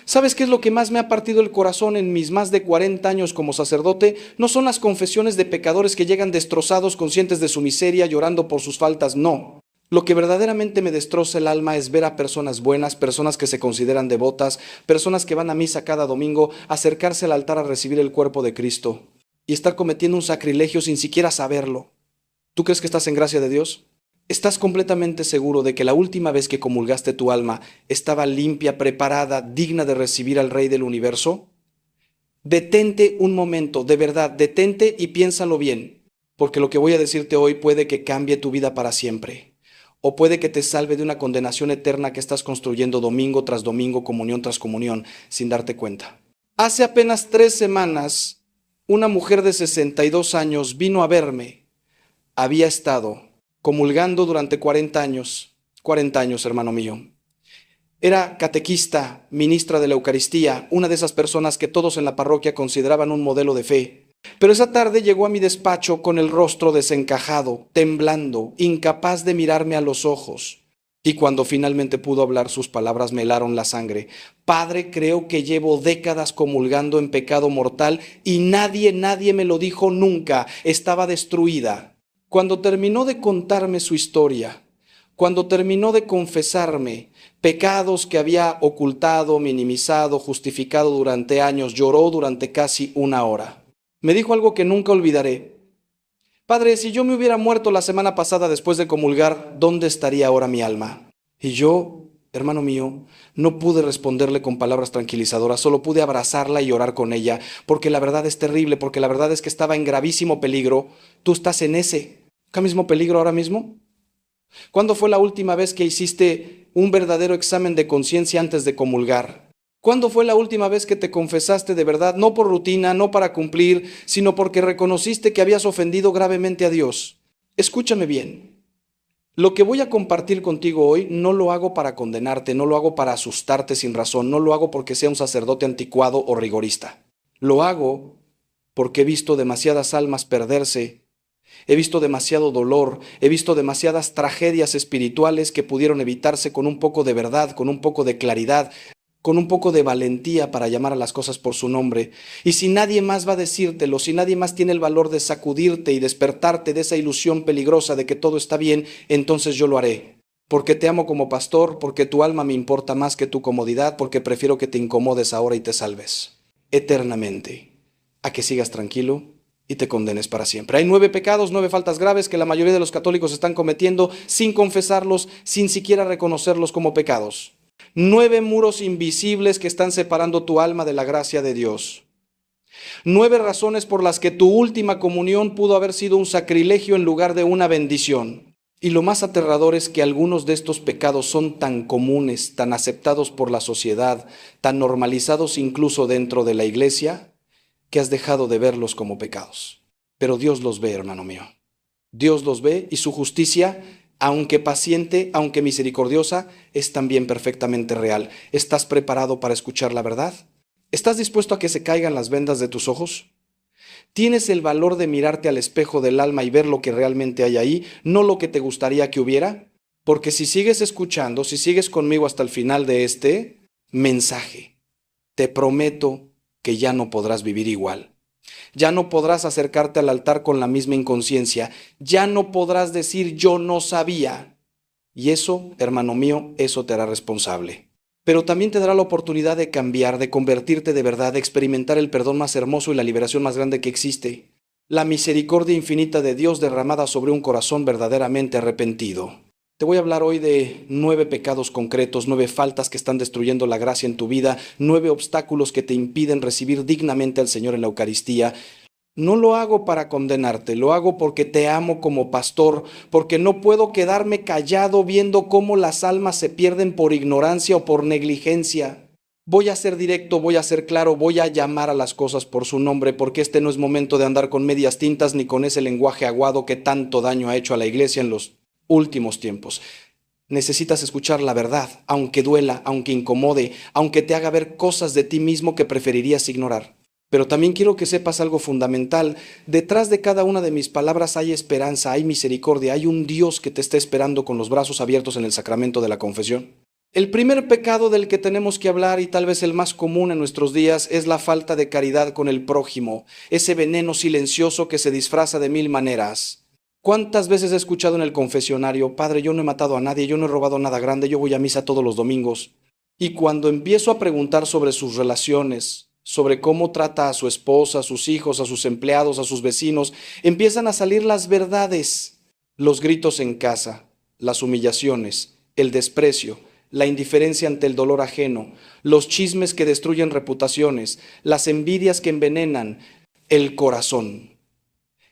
¿Sabes qué es lo que más me ha partido el corazón en mis más de 40 años como sacerdote? No son las confesiones de pecadores que llegan destrozados, conscientes de su miseria, llorando por sus faltas, no. Lo que verdaderamente me destroza el alma es ver a personas buenas, personas que se consideran devotas, personas que van a misa cada domingo, acercarse al altar a recibir el cuerpo de Cristo y estar cometiendo un sacrilegio sin siquiera saberlo. ¿Tú crees que estás en gracia de Dios? ¿Estás completamente seguro de que la última vez que comulgaste tu alma estaba limpia, preparada, digna de recibir al Rey del Universo? Detente un momento, de verdad, detente y piénsalo bien, porque lo que voy a decirte hoy puede que cambie tu vida para siempre, o puede que te salve de una condenación eterna que estás construyendo domingo tras domingo, comunión tras comunión, sin darte cuenta. Hace apenas 3 semanas, una mujer de 62 años vino a verme. Había estado comulgando durante 40 años, hermano mío. Era catequista, ministra de la Eucaristía, una de esas personas que todos en la parroquia consideraban un modelo de fe. Pero esa tarde llegó a mi despacho con el rostro desencajado, temblando, incapaz de mirarme a los ojos. Y cuando finalmente pudo hablar, sus palabras me helaron la sangre. Padre, creo que llevo décadas comulgando en pecado mortal y nadie me lo dijo nunca. Estaba destruida. Cuando terminó de contarme su historia, cuando terminó de confesarme pecados que había ocultado, minimizado, justificado durante años, lloró durante casi 1 hora. Me dijo algo que nunca olvidaré. Padre, si yo me hubiera muerto la semana pasada después de comulgar, ¿dónde estaría ahora mi alma? Y yo, hermano mío, no pude responderle con palabras tranquilizadoras, solo pude abrazarla y orar con ella, porque la verdad es terrible, porque la verdad es que estaba en gravísimo peligro. Tú estás en ese mismo peligro ahora mismo. ¿Cuándo fue la última vez que hiciste un verdadero examen de conciencia antes de comulgar? ¿Cuándo fue la última vez que te confesaste de verdad, no por rutina, no para cumplir, sino porque reconociste que habías ofendido gravemente a Dios? Escúchame bien. Lo que voy a compartir contigo hoy no lo hago para condenarte, no lo hago para asustarte sin razón, no lo hago porque sea un sacerdote anticuado o rigorista. Lo hago porque he visto demasiadas almas perderse. He visto demasiado dolor, he visto demasiadas tragedias espirituales que pudieron evitarse con un poco de verdad, con un poco de claridad, con un poco de valentía para llamar a las cosas por su nombre. Y si nadie más va a decírtelo, si nadie más tiene el valor de sacudirte y despertarte de esa ilusión peligrosa de que todo está bien, entonces yo lo haré. Porque te amo como pastor, porque tu alma me importa más que tu comodidad, porque prefiero que te incomodes ahora y te salves eternamente, a que sigas tranquilo y te condenes para siempre. Hay 9 pecados, 9 faltas graves que la mayoría de los católicos están cometiendo sin confesarlos, sin siquiera reconocerlos como pecados. 9 muros invisibles que están separando tu alma de la gracia de Dios. 9 razones por las que tu última comunión pudo haber sido un sacrilegio en lugar de una bendición. Y lo más aterrador es que algunos de estos pecados son tan comunes, tan aceptados por la sociedad, tan normalizados incluso dentro de la iglesia, que has dejado de verlos como pecados. Pero Dios los ve, hermano mío. Dios los ve y su justicia, aunque paciente, aunque misericordiosa, es también perfectamente real. ¿Estás preparado para escuchar la verdad? ¿Estás dispuesto a que se caigan las vendas de tus ojos? ¿Tienes el valor de mirarte al espejo del alma y ver lo que realmente hay ahí, no lo que te gustaría que hubiera? Porque si sigues escuchando, si sigues conmigo hasta el final de este mensaje, te prometo que ya no podrás vivir igual. Ya no podrás acercarte al altar con la misma inconsciencia. Ya no podrás decir yo no sabía. Y eso, hermano mío, eso te hará responsable. Pero también te dará la oportunidad de cambiar, de convertirte de verdad, de experimentar el perdón más hermoso y la liberación más grande que existe. La misericordia infinita de Dios derramada sobre un corazón verdaderamente arrepentido. Te voy a hablar hoy de 9 pecados concretos, 9 faltas que están destruyendo la gracia en tu vida, 9 obstáculos que te impiden recibir dignamente al Señor en la Eucaristía. No lo hago para condenarte, lo hago porque te amo como pastor, porque no puedo quedarme callado viendo cómo las almas se pierden por ignorancia o por negligencia. Voy a ser directo, voy a ser claro, voy a llamar a las cosas por su nombre, porque este no es momento de andar con medias tintas ni con ese lenguaje aguado que tanto daño ha hecho a la iglesia en los últimos tiempos. Necesitas escuchar la verdad, aunque duela, aunque incomode, aunque te haga ver cosas de ti mismo que preferirías ignorar. Pero también quiero que sepas algo fundamental. Detrás de cada una de mis palabras hay esperanza, hay misericordia, hay un Dios que te está esperando con los brazos abiertos en el sacramento de la confesión. El primer pecado del que tenemos que hablar, y tal vez el más común en nuestros días, es la falta de caridad con el prójimo, ese veneno silencioso que se disfraza de mil maneras. ¿Cuántas veces he escuchado en el confesionario: Padre, yo no he matado a nadie, yo no he robado nada grande, yo voy a misa todos los domingos? Y cuando empiezo a preguntar sobre sus relaciones, sobre cómo trata a su esposa, a sus hijos, a sus empleados, a sus vecinos, empiezan a salir las verdades, los gritos en casa, las humillaciones, el desprecio, la indiferencia ante el dolor ajeno, los chismes que destruyen reputaciones, las envidias que envenenan el corazón.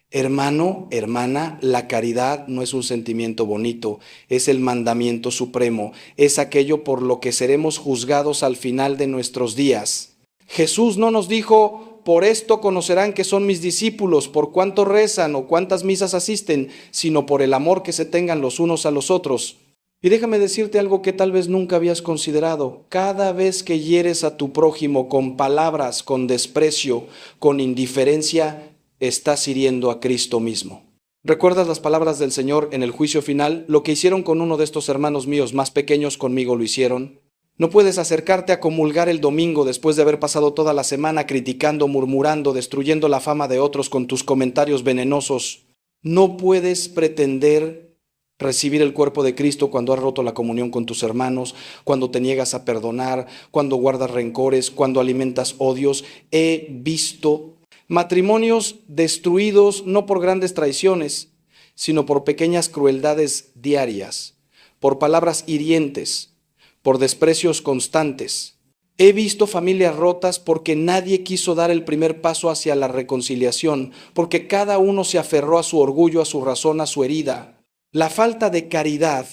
Hermano, hermana, la caridad no es un sentimiento bonito, es el mandamiento supremo, es aquello por lo que seremos juzgados al final de nuestros días. Jesús no nos dijo: por esto conocerán que son mis discípulos, por cuánto rezan o cuántas misas asisten, sino por el amor que se tengan los unos a los otros. Y déjame decirte algo que tal vez nunca habías considerado: cada vez que hieres a tu prójimo con palabras, con desprecio, con indiferencia, estás hiriendo a Cristo mismo. ¿Recuerdas las palabras del Señor en el juicio final? Lo que hicieron con uno de estos hermanos míos más pequeños, conmigo lo hicieron. No puedes acercarte a comulgar el domingo después de haber pasado toda la semana criticando, murmurando, destruyendo la fama de otros con tus comentarios venenosos. No puedes pretender recibir el cuerpo de Cristo cuando has roto la comunión con tus hermanos, cuando te niegas a perdonar, cuando guardas rencores, cuando alimentas odios. He visto matrimonios destruidos no por grandes traiciones, sino por pequeñas crueldades diarias, por palabras hirientes, por desprecios constantes. He visto familias rotas porque nadie quiso dar el primer paso hacia la reconciliación, porque cada uno se aferró a su orgullo, a su razón, a su herida. La falta de caridad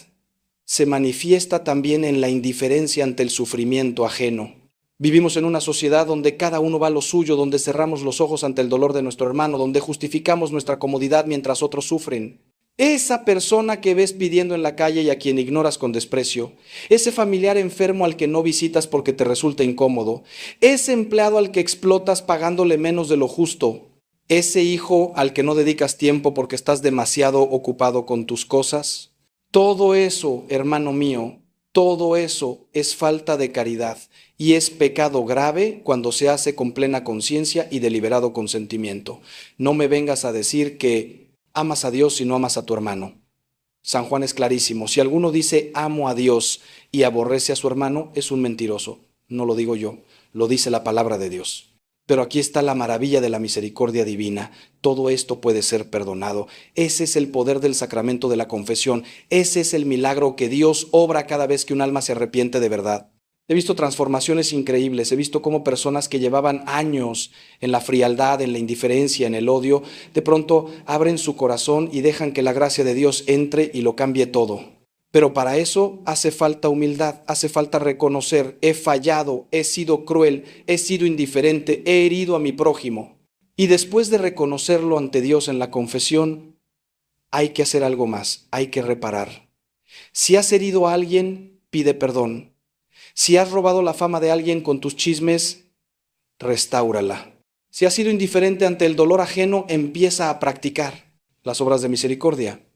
se manifiesta también en la indiferencia ante el sufrimiento ajeno. Vivimos en una sociedad donde cada uno va a lo suyo, donde cerramos los ojos ante el dolor de nuestro hermano, donde justificamos nuestra comodidad mientras otros sufren. Esa persona que ves pidiendo en la calle y a quien ignoras con desprecio, ese familiar enfermo al que no visitas porque te resulta incómodo, ese empleado al que explotas pagándole menos de lo justo, ese hijo al que no dedicas tiempo porque estás demasiado ocupado con tus cosas. Todo eso, hermano mío, todo eso es falta de caridad y es pecado grave cuando se hace con plena conciencia y deliberado consentimiento. No me vengas a decir que amas a Dios si no amas a tu hermano. San Juan es clarísimo: si alguno dice amo a Dios y aborrece a su hermano, es un mentiroso. No lo digo yo, lo dice la palabra de Dios. Pero aquí está la maravilla de la misericordia divina. Todo esto puede ser perdonado. Ese es el poder del sacramento de la confesión. Ese es el milagro que Dios obra cada vez que un alma se arrepiente de verdad. He visto transformaciones increíbles. He visto cómo personas que llevaban años en la frialdad, en la indiferencia, en el odio, de pronto abren su corazón y dejan que la gracia de Dios entre y lo cambie todo. Pero para eso hace falta humildad, hace falta reconocer: he fallado, he sido cruel, he sido indiferente, he herido a mi prójimo. Y después de reconocerlo ante Dios en la confesión, hay que hacer algo más, hay que reparar. Si has herido a alguien, pide perdón. Si has robado la fama de alguien con tus chismes, restáurala. Si has sido indiferente ante el dolor ajeno, empieza a practicar las obras de misericordia.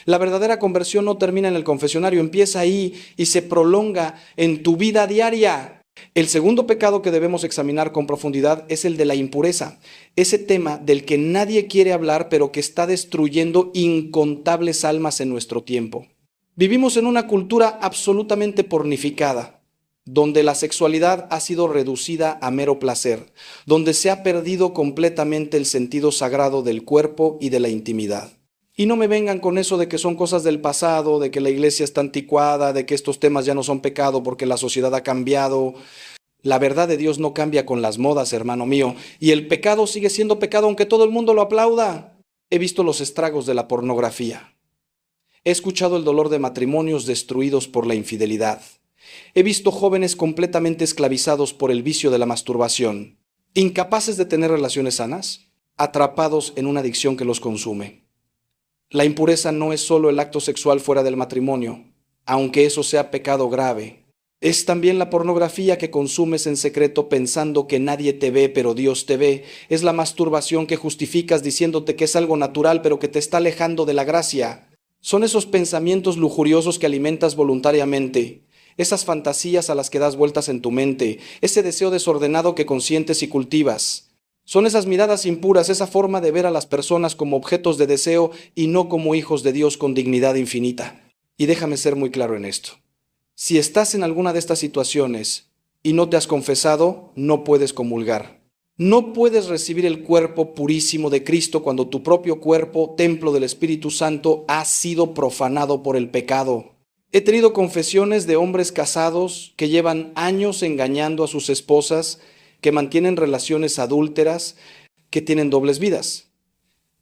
La verdadera conversión no termina en el confesionario, empieza ahí y se prolonga en tu vida diaria. El segundo pecado que debemos examinar con profundidad es el de la impureza, ese tema del que nadie quiere hablar, pero que está destruyendo incontables almas en nuestro tiempo. Vivimos en una cultura absolutamente pornificada, donde la sexualidad ha sido reducida a mero placer, donde se ha perdido completamente el sentido sagrado del cuerpo y de la intimidad. Y no me vengan con eso de que son cosas del pasado, de que la iglesia está anticuada, de que estos temas ya no son pecado porque la sociedad ha cambiado. La verdad de Dios no cambia con las modas, hermano mío, y el pecado sigue siendo pecado aunque todo el mundo lo aplauda. He visto los estragos de la pornografía. He escuchado el dolor de matrimonios destruidos por la infidelidad. He visto jóvenes completamente esclavizados por el vicio de la masturbación, incapaces de tener relaciones sanas, atrapados en una adicción que los consume. La impureza no es solo el acto sexual fuera del matrimonio, aunque eso sea pecado grave. Es también la pornografía que consumes en secreto pensando que nadie te ve, pero Dios te ve. Es la masturbación que justificas diciéndote que es algo natural, pero que te está alejando de la gracia. Son esos pensamientos lujuriosos que alimentas voluntariamente. esas fantasías a las que das vueltas en tu mente, ese deseo desordenado que consientes y cultivas. Son esas miradas impuras, esa forma de ver a las personas como objetos de deseo y no como hijos de Dios con dignidad infinita. Y déjame ser muy claro en esto. Si estás en alguna de estas situaciones y no te has confesado, no puedes comulgar. No puedes recibir el cuerpo purísimo de Cristo cuando tu propio cuerpo, templo del Espíritu Santo, ha sido profanado por el pecado. He tenido confesiones de hombres casados que llevan años engañando a sus esposas, que mantienen relaciones adúlteras, que tienen dobles vidas.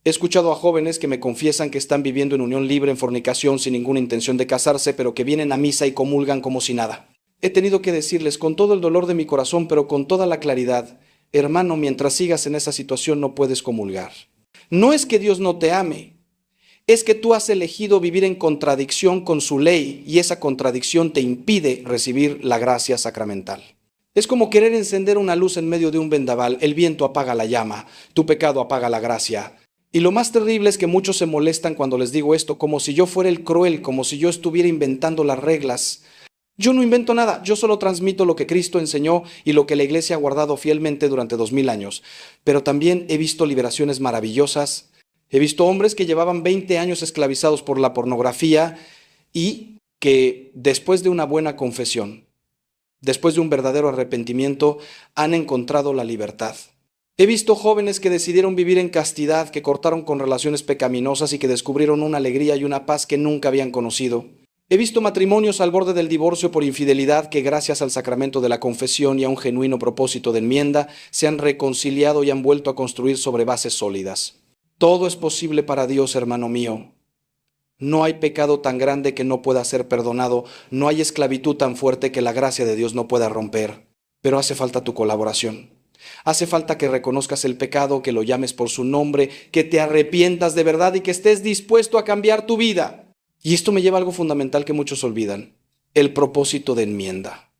He escuchado a jóvenes que me confiesan que están viviendo en unión libre, en fornicación, sin ninguna intención de casarse, pero que vienen a misa y comulgan como si nada. He tenido que decirles con todo el dolor de mi corazón, pero con toda la claridad: hermano, mientras sigas en esa situación no puedes comulgar. No es que Dios no te ame, es que tú has elegido vivir en contradicción con su ley y esa contradicción te impide recibir la gracia sacramental. Es como querer encender una luz en medio de un vendaval. El viento apaga la llama, tu pecado apaga la gracia. Y lo más terrible es que muchos se molestan cuando les digo esto, como si yo fuera el cruel, como si yo estuviera inventando las reglas. Yo no invento nada, yo solo transmito lo que Cristo enseñó y lo que la Iglesia ha guardado fielmente durante 2000 años. Pero también he visto liberaciones maravillosas. He visto hombres que llevaban 20 años esclavizados por la pornografía y que después de una buena confesión, después de un verdadero arrepentimiento, han encontrado la libertad. He visto jóvenes que decidieron vivir en castidad, que cortaron con relaciones pecaminosas y que descubrieron una alegría y una paz que nunca habían conocido. He visto matrimonios al borde del divorcio por infidelidad que, gracias al sacramento de la confesión y a un genuino propósito de enmienda, se han reconciliado y han vuelto a construir sobre bases sólidas. Todo es posible para Dios, hermano mío. No hay pecado tan grande que no pueda ser perdonado, no hay esclavitud tan fuerte que la gracia de Dios no pueda romper. Pero hace falta tu colaboración. Hace falta que reconozcas el pecado, que lo llames por su nombre, que te arrepientas de verdad y que estés dispuesto a cambiar tu vida. Y esto me lleva a algo fundamental que muchos olvidan: el propósito de enmienda.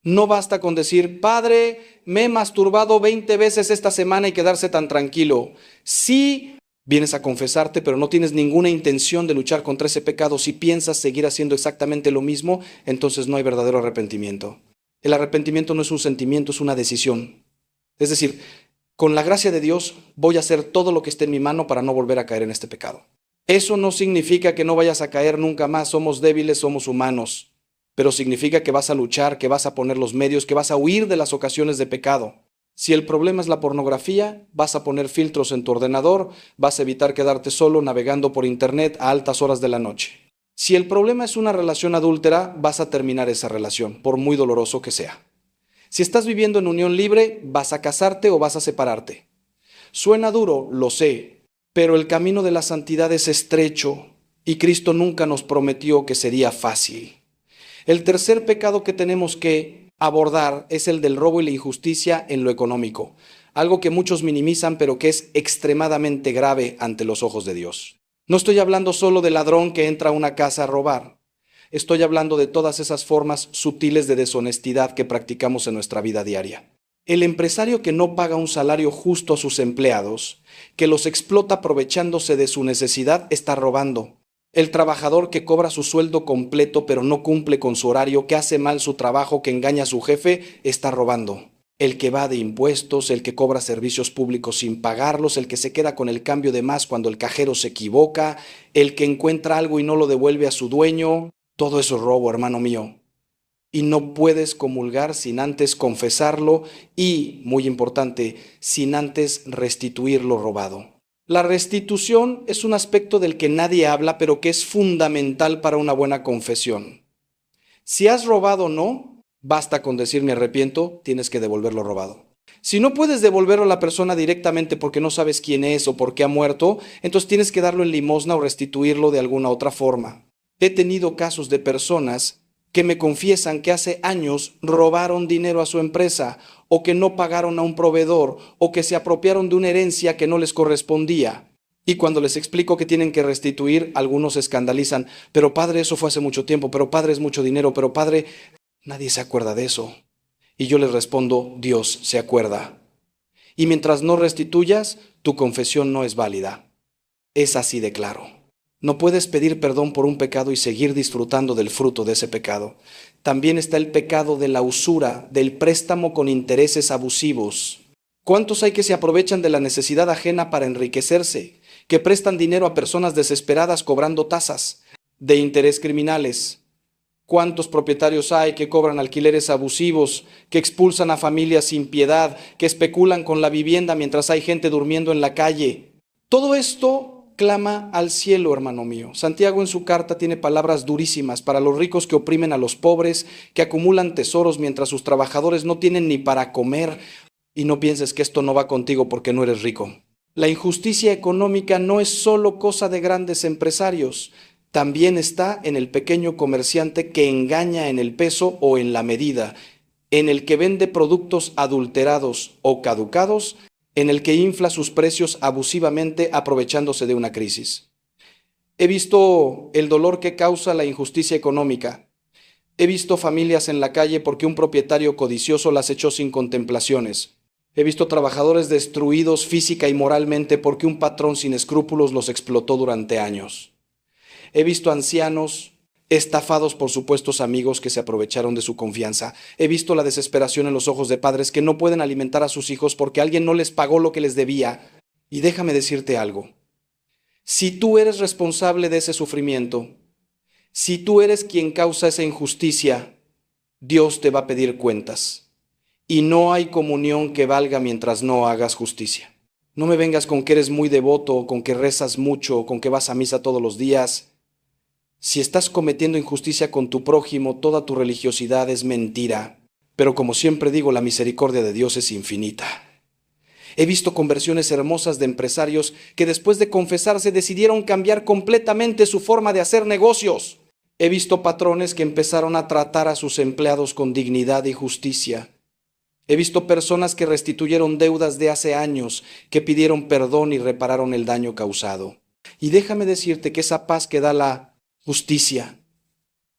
No basta con decir: Padre, me he masturbado 20 veces esta semana y quedarse tan tranquilo. Sí, vienes a confesarte, pero no tienes ninguna intención de luchar contra ese pecado. Si piensas seguir haciendo exactamente lo mismo, entonces no hay verdadero arrepentimiento. El arrepentimiento no es un sentimiento, es una decisión. Es decir, con la gracia de Dios voy a hacer todo lo que esté en mi mano para no volver a caer en este pecado. Eso no significa que no vayas a caer nunca más. Somos débiles, somos humanos. Pero significa que vas a luchar, que vas a poner los medios, que vas a huir de las ocasiones de pecado. Si el problema es la pornografía, vas a poner filtros en tu ordenador, vas a evitar quedarte solo navegando por internet a altas horas de la noche. Si el problema es una relación adúltera, vas a terminar esa relación, por muy doloroso que sea. Si estás viviendo en unión libre, vas a casarte o vas a separarte. Suena duro, lo sé, pero el camino de la santidad es estrecho y Cristo nunca nos prometió que sería fácil. El tercer pecado que tenemos que abordar es el del robo y la injusticia en lo económico, algo que muchos minimizan pero que es extremadamente grave ante los ojos de Dios. No estoy hablando solo del ladrón que entra a una casa a robar. Estoy hablando de todas esas formas sutiles de deshonestidad que practicamos en nuestra vida diaria. El empresario que no paga un salario justo a sus empleados, que los explota aprovechándose de su necesidad, está robando. El trabajador que cobra su sueldo completo pero no cumple con su horario, que hace mal su trabajo, que engaña a su jefe, está robando. El que evade impuestos, el que cobra servicios públicos sin pagarlos, el que se queda con el cambio de más cuando el cajero se equivoca, el que encuentra algo y no lo devuelve a su dueño. Todo eso es robo, hermano mío. Y no puedes comulgar sin antes confesarlo y, muy importante, sin antes restituir lo robado. La restitución es un aspecto del que nadie habla, pero que es fundamental para una buena confesión. Si has robado o no, basta con decir me arrepiento, tienes que devolver lo robado. Si no puedes devolverlo a la persona directamente porque no sabes quién es o por qué ha muerto, entonces tienes que darlo en limosna o restituirlo de alguna otra forma. He tenido casos de personas que me confiesan que hace años robaron dinero a su empresa, o que no pagaron a un proveedor, o que se apropiaron de una herencia que no les correspondía. Y cuando les explico que tienen que restituir, algunos se escandalizan. Pero padre, eso fue hace mucho tiempo, pero padre, es mucho dinero, pero padre, nadie se acuerda de eso. Y yo les respondo, Dios se acuerda. Y mientras no restituyas, tu confesión no es válida. Es así de claro. No puedes pedir perdón por un pecado y seguir disfrutando del fruto de ese pecado. También está el pecado de la usura, del préstamo con intereses abusivos. ¿Cuántos hay que se aprovechan de la necesidad ajena para enriquecerse, que prestan dinero a personas desesperadas cobrando tasas de interés criminales? ¿Cuántos propietarios hay que cobran alquileres abusivos, que expulsan a familias sin piedad, que especulan con la vivienda mientras hay gente durmiendo en la calle? Todo esto clama al cielo, hermano mío. Santiago en su carta tiene palabras durísimas para los ricos que oprimen a los pobres, que acumulan tesoros mientras sus trabajadores no tienen ni para comer. Y no pienses que esto no va contigo porque no eres rico. La injusticia económica no es solo cosa de grandes empresarios. También está en el pequeño comerciante que engaña en el peso o en la medida, en el que vende productos adulterados o caducados, en el que infla sus precios abusivamente aprovechándose de una crisis. He visto el dolor que causa la injusticia económica. He visto familias en la calle porque un propietario codicioso las echó sin contemplaciones. He visto trabajadores destruidos física y moralmente porque un patrón sin escrúpulos los explotó durante años. He visto ancianos estafados por supuestos amigos que se aprovecharon de su confianza. He visto la desesperación en los ojos de padres que no pueden alimentar a sus hijos porque alguien no les pagó lo que les debía. Y déjame decirte algo. Si tú eres responsable de ese sufrimiento, si tú eres quien causa esa injusticia, Dios te va a pedir cuentas. Y no hay comunión que valga mientras no hagas justicia. No me vengas con que eres muy devoto, con que rezas mucho, con que vas a misa todos los días. Si estás cometiendo injusticia con tu prójimo, toda tu religiosidad es mentira. Pero como siempre digo, la misericordia de Dios es infinita. He visto conversiones hermosas de empresarios que después de confesarse decidieron cambiar completamente su forma de hacer negocios. He visto patrones que empezaron a tratar a sus empleados con dignidad y justicia. He visto personas que restituyeron deudas de hace años, que pidieron perdón y repararon el daño causado. Y déjame decirte que esa paz que da la justicia,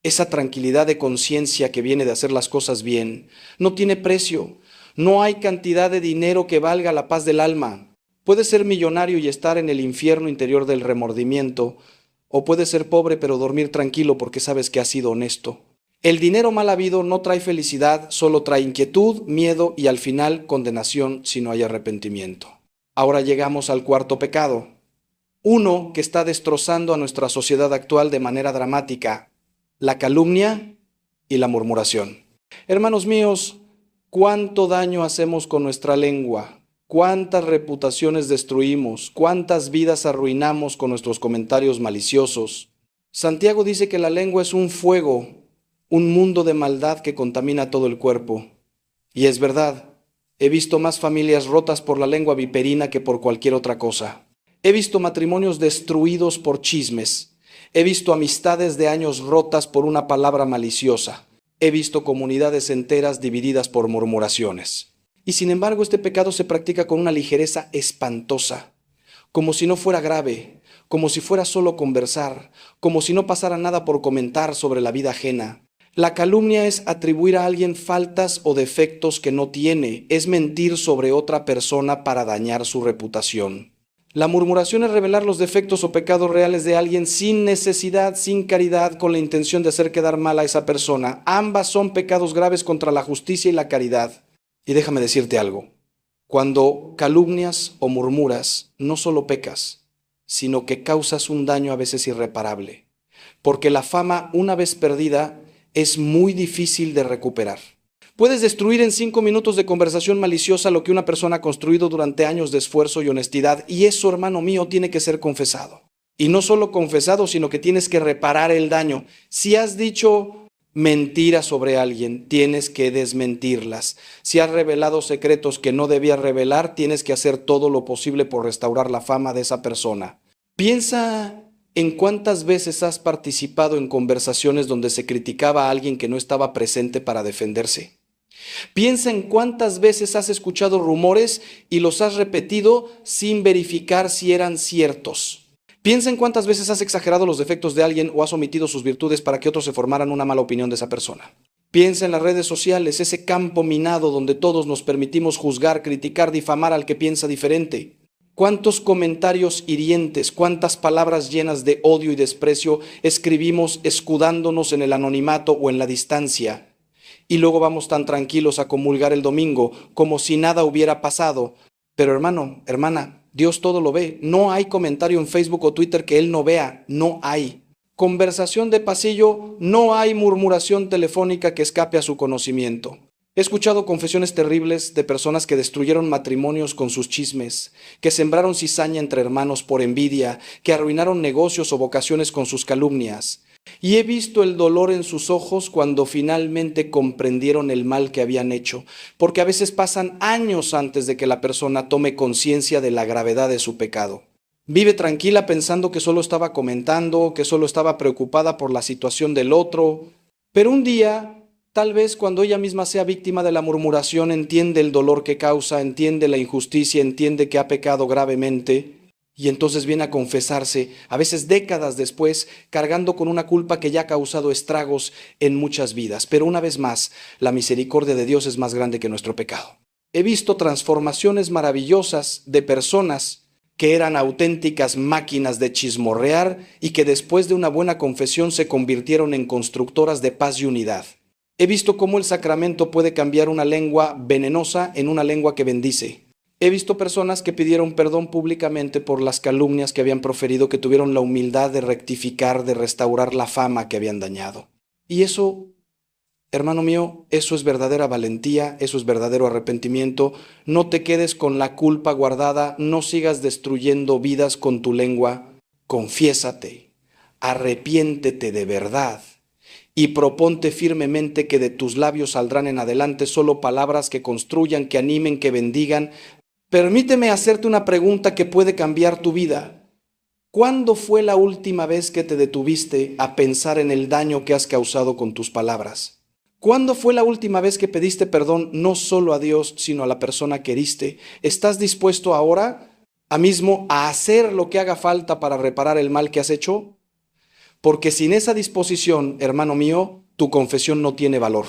esa tranquilidad de conciencia que viene de hacer las cosas bien, no tiene precio. No hay cantidad de dinero que valga la paz del alma. Puedes ser millonario y estar en el infierno interior del remordimiento, o puedes ser pobre pero dormir tranquilo porque sabes que has sido honesto. El dinero mal habido no trae felicidad, solo trae inquietud, miedo y al final condenación si no hay arrepentimiento. Ahora llegamos al cuarto pecado. Uno que está destrozando a nuestra sociedad actual de manera dramática: la calumnia y la murmuración. Hermanos míos, ¿cuánto daño hacemos con nuestra lengua? ¿Cuántas reputaciones destruimos? ¿Cuántas vidas arruinamos con nuestros comentarios maliciosos? Santiago dice que la lengua es un fuego, un mundo de maldad que contamina todo el cuerpo. Y es verdad, he visto más familias rotas por la lengua viperina que por cualquier otra cosa. He visto matrimonios destruidos por chismes. He visto amistades de años rotas por una palabra maliciosa. He visto comunidades enteras divididas por murmuraciones. Y sin embargo, este pecado se practica con una ligereza espantosa, como si no fuera grave, como si fuera solo conversar, como si no pasara nada por comentar sobre la vida ajena. La calumnia es atribuir a alguien faltas o defectos que no tiene, es mentir sobre otra persona para dañar su reputación. La murmuración es revelar los defectos o pecados reales de alguien sin necesidad, sin caridad, con la intención de hacer quedar mal a esa persona. Ambas son pecados graves contra la justicia y la caridad. Y déjame decirte algo. Cuando calumnias o murmuras, no solo pecas, sino que causas un daño a veces irreparable. Porque la fama, una vez perdida, es muy difícil de recuperar. Puedes destruir en 5 minutos de conversación maliciosa lo que una persona ha construido durante años de esfuerzo y honestidad, y eso, hermano mío, tiene que ser confesado. Y no solo confesado, sino que tienes que reparar el daño. Si has dicho mentiras sobre alguien, tienes que desmentirlas. Si has revelado secretos que no debías revelar, tienes que hacer todo lo posible por restaurar la fama de esa persona. Piensa en cuántas veces has participado en conversaciones donde se criticaba a alguien que no estaba presente para defenderse. Piensa en cuántas veces has escuchado rumores y los has repetido sin verificar si eran ciertos. Piensa en cuántas veces has exagerado los defectos de alguien o has omitido sus virtudes para que otros se formaran una mala opinión de esa persona. Piensa en las redes sociales, ese campo minado donde todos nos permitimos juzgar, criticar, difamar al que piensa diferente. ¿Cuántos comentarios hirientes, cuántas palabras llenas de odio y desprecio escribimos escudándonos en el anonimato o en la distancia? Y luego vamos tan tranquilos a comulgar el domingo como si nada hubiera pasado. Pero hermano, hermana, Dios todo lo ve. No hay comentario en Facebook o Twitter que Él no vea. No hay. Conversación de pasillo, no hay murmuración telefónica que escape a su conocimiento. He escuchado confesiones terribles de personas que destruyeron matrimonios con sus chismes, que sembraron cizaña entre hermanos por envidia, que arruinaron negocios o vocaciones con sus calumnias. Y he visto el dolor en sus ojos cuando finalmente comprendieron el mal que habían hecho, porque a veces pasan años antes de que la persona tome conciencia de la gravedad de su pecado. Vive tranquila pensando que solo estaba comentando, que solo estaba preocupada por la situación del otro, pero un día, tal vez cuando ella misma sea víctima de la murmuración, entiende el dolor que causa, entiende la injusticia, entiende que ha pecado gravemente, y entonces viene a confesarse, a veces décadas después, cargando con una culpa que ya ha causado estragos en muchas vidas. Pero una vez más, la misericordia de Dios es más grande que nuestro pecado. He visto transformaciones maravillosas de personas que eran auténticas máquinas de chismorrear y que después de una buena confesión se convirtieron en constructoras de paz y unidad. He visto cómo el sacramento puede cambiar una lengua venenosa en una lengua que bendice. He visto personas que pidieron perdón públicamente por las calumnias que habían proferido, que tuvieron la humildad de rectificar, de restaurar la fama que habían dañado. Y eso, hermano mío, eso es verdadera valentía, eso es verdadero arrepentimiento. No te quedes con la culpa guardada, no sigas destruyendo vidas con tu lengua. Confiésate, arrepiéntete de verdad y proponte firmemente que de tus labios saldrán en adelante solo palabras que construyan, que animen, que bendigan. Permíteme hacerte una pregunta que puede cambiar tu vida. ¿Cuándo fue la última vez que te detuviste a pensar en el daño que has causado con tus palabras? ¿Cuándo fue la última vez que pediste perdón no solo a Dios, sino a la persona que heriste? ¿Estás dispuesto ahora mismo a hacer lo que haga falta para reparar el mal que has hecho? Porque sin esa disposición, hermano mío, tu confesión no tiene valor.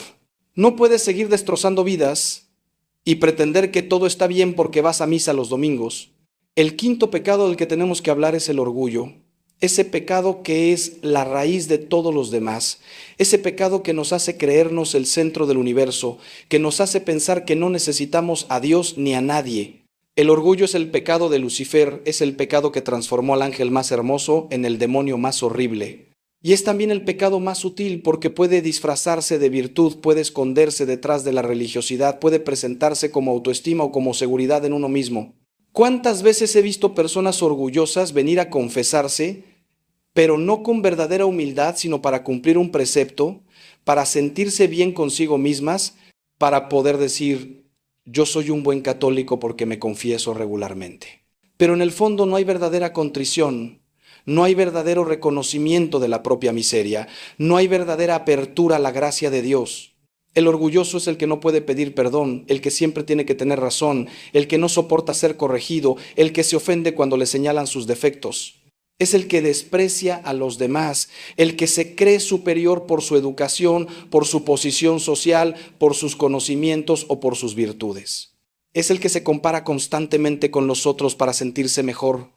No puedes seguir destrozando vidas y pretender que todo está bien porque vas a misa los domingos. El quinto pecado del que tenemos que hablar es el orgullo. Ese pecado que es la raíz de todos los demás. Ese pecado que nos hace creernos el centro del universo, que nos hace pensar que no necesitamos a Dios ni a nadie. El orgullo es el pecado de Lucifer, es el pecado que transformó al ángel más hermoso en el demonio más horrible. Y es también el pecado más sutil porque puede disfrazarse de virtud, puede esconderse detrás de la religiosidad, puede presentarse como autoestima o como seguridad en uno mismo. ¿Cuántas veces he visto personas orgullosas venir a confesarse, pero no con verdadera humildad, sino para cumplir un precepto, para sentirse bien consigo mismas, para poder decir, yo soy un buen católico porque me confieso regularmente? Pero en el fondo no hay verdadera contrición. No hay verdadero reconocimiento de la propia miseria, no hay verdadera apertura a la gracia de Dios. El orgulloso es el que no puede pedir perdón, el que siempre tiene que tener razón, el que no soporta ser corregido, el que se ofende cuando le señalan sus defectos. Es el que desprecia a los demás, el que se cree superior por su educación, por su posición social, por sus conocimientos o por sus virtudes. Es el que se compara constantemente con los otros para sentirse mejor.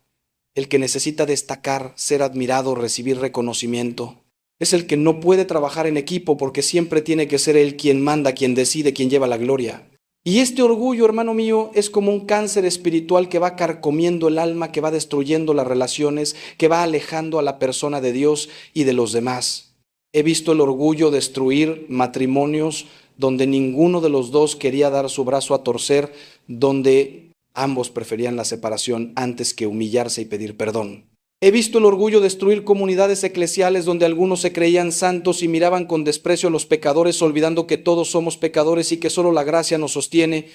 El que necesita destacar, ser admirado, recibir reconocimiento. Es el que no puede trabajar en equipo porque siempre tiene que ser él quien manda, quien decide, quien lleva la gloria. Y este orgullo, hermano mío, es como un cáncer espiritual que va carcomiendo el alma, que va destruyendo las relaciones, que va alejando a la persona de Dios y de los demás. He visto el orgullo destruir matrimonios donde ninguno de los dos quería dar su brazo a torcer, donde ambos preferían la separación antes que humillarse y pedir perdón. He visto el orgullo destruir comunidades eclesiales donde algunos se creían santos y miraban con desprecio a los pecadores, olvidando que todos somos pecadores y que solo la gracia nos sostiene.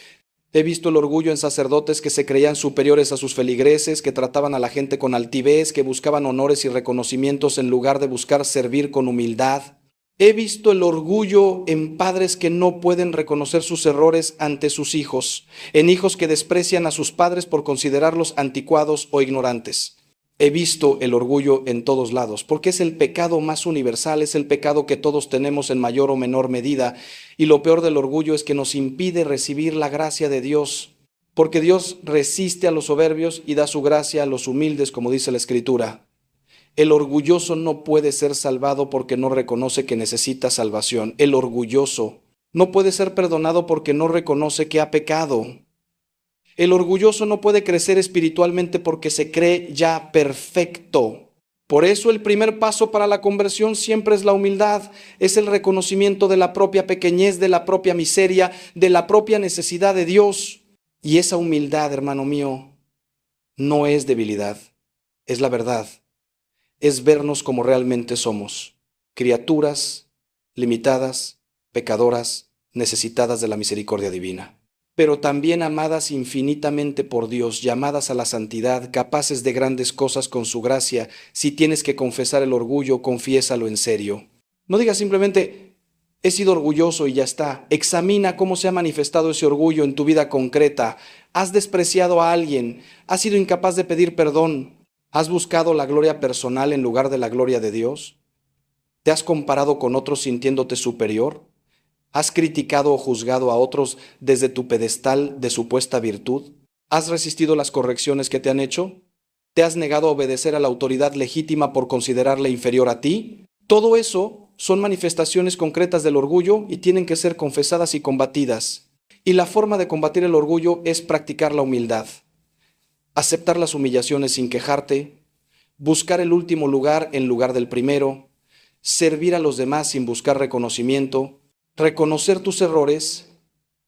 He visto el orgullo en sacerdotes que se creían superiores a sus feligreses, que trataban a la gente con altivez, que buscaban honores y reconocimientos en lugar de buscar servir con humildad. He visto el orgullo en padres que no pueden reconocer sus errores ante sus hijos, en hijos que desprecian a sus padres por considerarlos anticuados o ignorantes. He visto el orgullo en todos lados, porque es el pecado más universal, es el pecado que todos tenemos en mayor o menor medida, y lo peor del orgullo es que nos impide recibir la gracia de Dios, porque Dios resiste a los soberbios y da su gracia a los humildes, como dice la Escritura. El orgulloso no puede ser salvado porque no reconoce que necesita salvación. El orgulloso no puede ser perdonado porque no reconoce que ha pecado. El orgulloso no puede crecer espiritualmente porque se cree ya perfecto. Por eso el primer paso para la conversión siempre es la humildad, es el reconocimiento de la propia pequeñez, de la propia miseria, de la propia necesidad de Dios. Y esa humildad, hermano mío, no es debilidad, es la verdad, es vernos como realmente somos, criaturas limitadas, pecadoras, necesitadas de la misericordia divina, pero también amadas infinitamente por Dios, llamadas a la santidad, capaces de grandes cosas con su gracia. Si tienes que confesar el orgullo, confiésalo en serio. No digas simplemente, he sido orgulloso y ya está. Examina cómo se ha manifestado ese orgullo en tu vida concreta. ¿Has despreciado a alguien? ¿Has sido incapaz de pedir perdón? ¿Has buscado la gloria personal en lugar de la gloria de Dios? ¿Te has comparado con otros sintiéndote superior? ¿Has criticado o juzgado a otros desde tu pedestal de supuesta virtud? ¿Has resistido las correcciones que te han hecho? ¿Te has negado a obedecer a la autoridad legítima por considerarla inferior a ti? Todo eso son manifestaciones concretas del orgullo y tienen que ser confesadas y combatidas. Y la forma de combatir el orgullo es practicar la humildad. Aceptar las humillaciones sin quejarte, buscar el último lugar en lugar del primero, servir a los demás sin buscar reconocimiento, reconocer tus errores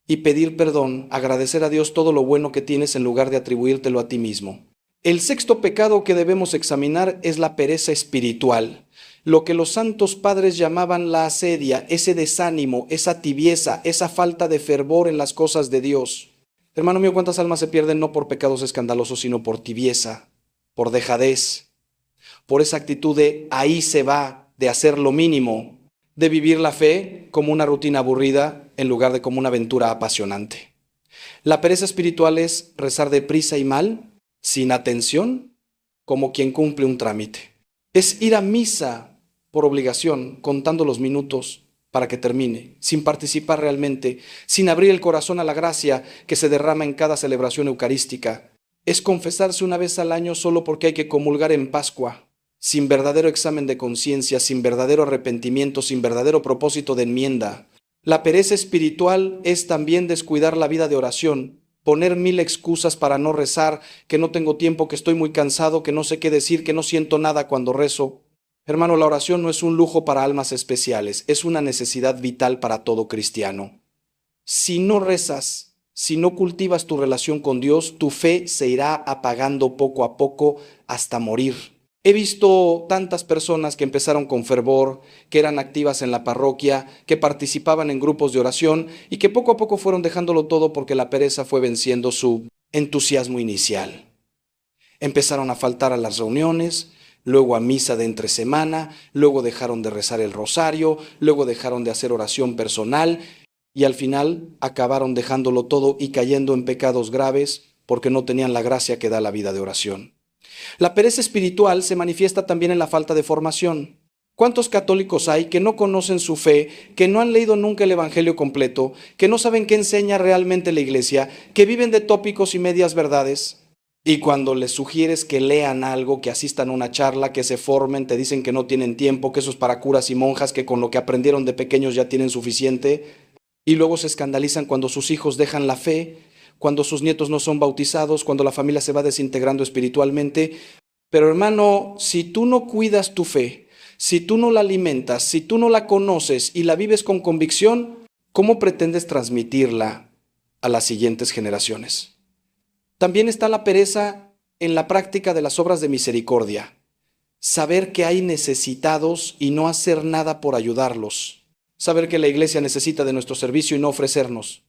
y pedir perdón, agradecer a Dios todo lo bueno que tienes en lugar de atribuírtelo a ti mismo. El sexto pecado que debemos examinar es la pereza espiritual, lo que los santos padres llamaban la asedia, ese desánimo, esa tibieza, esa falta de fervor en las cosas de Dios. Hermano mío, ¿cuántas almas se pierden no por pecados escandalosos, sino por tibieza, por dejadez, por esa actitud de ahí se va, de hacer lo mínimo, de vivir la fe como una rutina aburrida en lugar de como una aventura apasionante? La pereza espiritual es rezar deprisa y mal, sin atención, como quien cumple un trámite. Es ir a misa por obligación, contando los minutos para que termine, sin participar realmente, sin abrir el corazón a la gracia que se derrama en cada celebración eucarística. Es confesarse una vez al año solo porque hay que comulgar en Pascua, sin verdadero examen de conciencia, sin verdadero arrepentimiento, sin verdadero propósito de enmienda. La pereza espiritual es también descuidar la vida de oración, poner 1000 excusas para no rezar, que no tengo tiempo, que estoy muy cansado, que no sé qué decir, que no siento nada cuando rezo. Hermano, la oración no es un lujo para almas especiales, es una necesidad vital para todo cristiano. Si no rezas, si no cultivas tu relación con Dios, tu fe se irá apagando poco a poco hasta morir. He visto tantas personas que empezaron con fervor, que eran activas en la parroquia, que participaban en grupos de oración y que poco a poco fueron dejándolo todo porque la pereza fue venciendo su entusiasmo inicial. Empezaron a faltar a las reuniones, luego a misa de entre semana, luego dejaron de rezar el rosario, luego dejaron de hacer oración personal y al final acabaron dejándolo todo y cayendo en pecados graves porque no tenían la gracia que da la vida de oración. La pereza espiritual se manifiesta también en la falta de formación. ¿Cuántos católicos hay que no conocen su fe, que no han leído nunca el Evangelio completo, que no saben qué enseña realmente la Iglesia, que viven de tópicos y medias verdades? Y cuando les sugieres que lean algo, que asistan a una charla, que se formen, te dicen que no tienen tiempo, que eso es para curas y monjas, que con lo que aprendieron de pequeños ya tienen suficiente. Y luego se escandalizan cuando sus hijos dejan la fe, cuando sus nietos no son bautizados, cuando la familia se va desintegrando espiritualmente. Pero hermano, si tú no cuidas tu fe, si tú no la alimentas, si tú no la conoces y la vives con convicción, ¿cómo pretendes transmitirla a las siguientes generaciones? También está la pereza en la práctica de las obras de misericordia. Saber que hay necesitados y no hacer nada por ayudarlos. Saber que la iglesia necesita de nuestro servicio y no ofrecernos.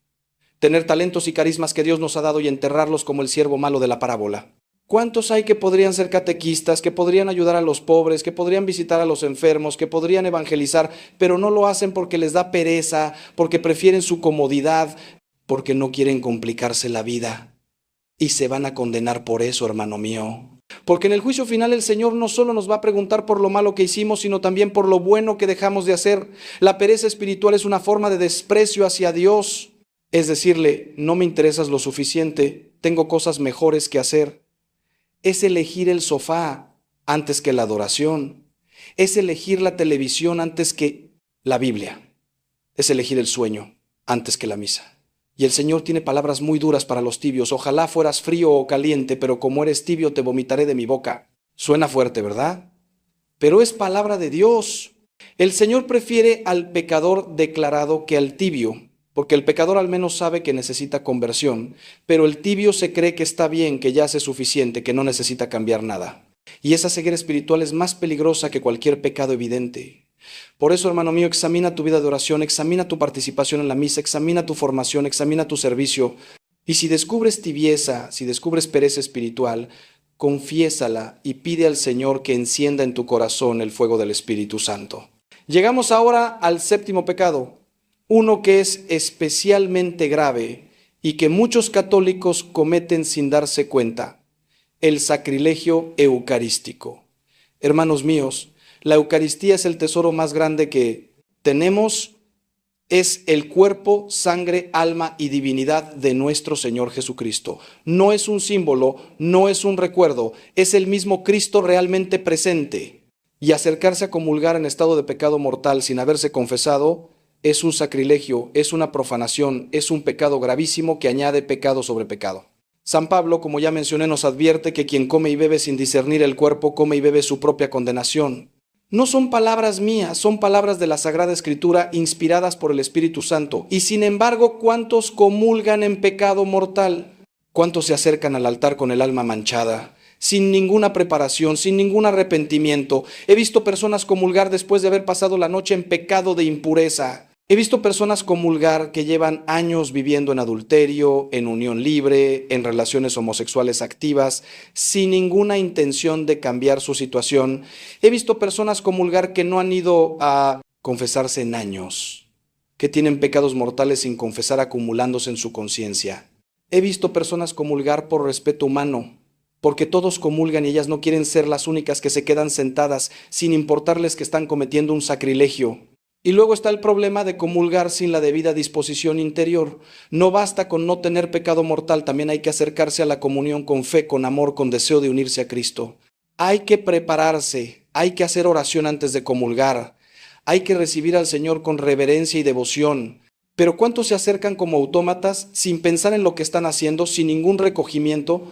Tener talentos y carismas que Dios nos ha dado y enterrarlos como el siervo malo de la parábola. ¿Cuántos hay que podrían ser catequistas, que podrían ayudar a los pobres, que podrían visitar a los enfermos, que podrían evangelizar, pero no lo hacen porque les da pereza, porque prefieren su comodidad, porque no quieren complicarse la vida? Y se van a condenar por eso, hermano mío. Porque en el juicio final el Señor no solo nos va a preguntar por lo malo que hicimos, sino también por lo bueno que dejamos de hacer. La pereza espiritual es una forma de desprecio hacia Dios. Es decirle, no me interesas lo suficiente tengo cosas mejores que hacer. Es elegir el sofá antes que la adoración. Es elegir la televisión antes que la Biblia. Es elegir el sueño antes que la misa. Y el Señor tiene palabras muy duras para los tibios. Ojalá fueras frío o caliente, pero como eres tibio te vomitaré de mi boca. Suena fuerte, ¿verdad? Pero es palabra de Dios. El Señor prefiere al pecador declarado que al tibio, porque el pecador al menos sabe que necesita conversión, pero el tibio se cree que está bien, que ya hace suficiente, que no necesita cambiar nada. Y esa ceguera espiritual es más peligrosa que cualquier pecado evidente. Por eso, hermano mío, examina tu vida de oración, examina tu participación en la misa, examina tu formación, examina tu servicio. Y si descubres tibieza, si descubres pereza espiritual, confiésala y pide al Señor que encienda en tu corazón el fuego del Espíritu Santo. Llegamos ahora al séptimo pecado, uno que es especialmente grave y que muchos católicos cometen sin darse cuenta: el sacrilegio eucarístico. Hermanos míos, la Eucaristía es el tesoro más grande que tenemos, es el cuerpo, sangre, alma y divinidad de nuestro Señor Jesucristo. No es un símbolo, no es un recuerdo, es el mismo Cristo realmente presente. Y acercarse a comulgar en estado de pecado mortal sin haberse confesado es un sacrilegio, es una profanación, es un pecado gravísimo que añade pecado sobre pecado. San Pablo, como ya mencioné, nos advierte que quien come y bebe sin discernir el cuerpo, come y bebe su propia condenación. No son palabras mías, son palabras de la Sagrada Escritura inspiradas por el Espíritu Santo. Y sin embargo, ¿cuántos comulgan en pecado mortal? ¿Cuántos se acercan al altar con el alma manchada, sin ninguna preparación, sin ningún arrepentimiento? He visto personas comulgar después de haber pasado la noche en pecado de impureza. He visto personas comulgar que llevan años viviendo en adulterio, en unión libre, en relaciones homosexuales activas, sin ninguna intención de cambiar su situación. He visto personas comulgar que no han ido a confesarse en años, que tienen pecados mortales sin confesar, acumulándose en su conciencia. He visto personas comulgar por respeto humano, porque todos comulgan y ellas no quieren ser las únicas que se quedan sentadas, sin importarles que están cometiendo un sacrilegio. Y luego está el problema de comulgar sin la debida disposición interior. No basta con no tener pecado mortal, también hay que acercarse a la comunión con fe, con amor, con deseo de unirse a Cristo. Hay que prepararse, hay que hacer oración antes de comulgar, hay que recibir al Señor con reverencia y devoción. Pero ¿cuántos se acercan como autómatas sin pensar en lo que están haciendo, sin ningún recogimiento?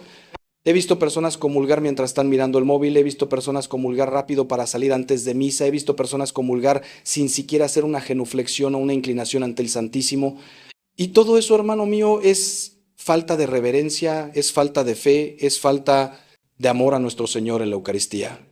He visto personas comulgar mientras están mirando el móvil, he visto personas comulgar rápido para salir antes de misa, he visto personas comulgar sin siquiera hacer una genuflexión o una inclinación ante el Santísimo. Y todo eso, hermano mío, es falta de reverencia, es falta de fe, es falta de amor a nuestro Señor en la Eucaristía.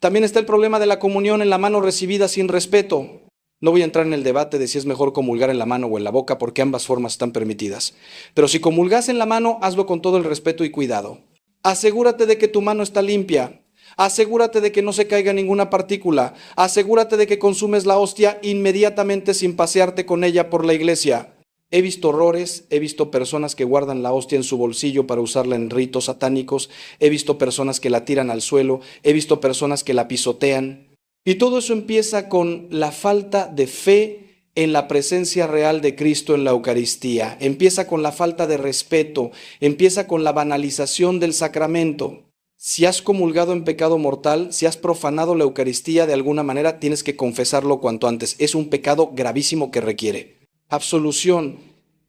También está el problema de la comunión en la mano recibida sin respeto. No voy a entrar en el debate de si es mejor comulgar en la mano o en la boca, porque ambas formas están permitidas. Pero si comulgas en la mano, hazlo con todo el respeto y cuidado. Asegúrate de que tu mano está limpia. Asegúrate de que no se caiga ninguna partícula. Asegúrate de que consumes la hostia inmediatamente sin pasearte con ella por la iglesia. He visto horrores, he visto personas que guardan la hostia en su bolsillo para usarla en ritos satánicos. He visto personas que la tiran al suelo. He visto personas que la pisotean. Y todo eso empieza con la falta de fe en la presencia real de Cristo en la Eucaristía. Empieza con la falta de respeto, empieza con la banalización del sacramento. Si has comulgado en pecado mortal, si has profanado la Eucaristía de alguna manera, tienes que confesarlo cuanto antes. Es un pecado gravísimo que requiere absolución.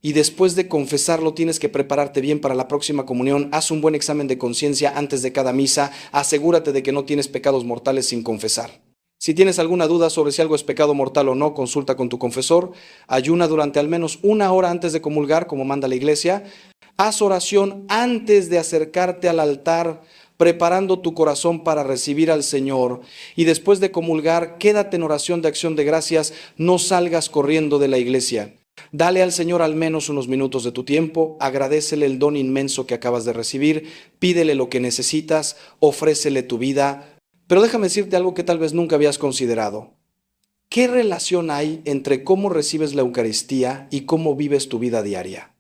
Y después de confesarlo tienes que prepararte bien para la próxima comunión. Haz un buen examen de conciencia antes de cada misa. Asegúrate de que no tienes pecados mortales sin confesar. Si tienes alguna duda sobre si algo es pecado mortal o no, consulta con tu confesor. Ayuna durante al menos 1 hora antes de comulgar, como manda la iglesia. Haz oración antes de acercarte al altar, preparando tu corazón para recibir al Señor. Y después de comulgar, quédate en oración de acción de gracias. No salgas corriendo de la iglesia. Dale al Señor al menos unos minutos de tu tiempo, agradécele el don inmenso que acabas de recibir, pídele lo que necesitas, ofrécele tu vida. Pero déjame decirte algo que tal vez nunca habías considerado. ¿Qué relación hay entre cómo recibes la Eucaristía y cómo vives tu vida diaria?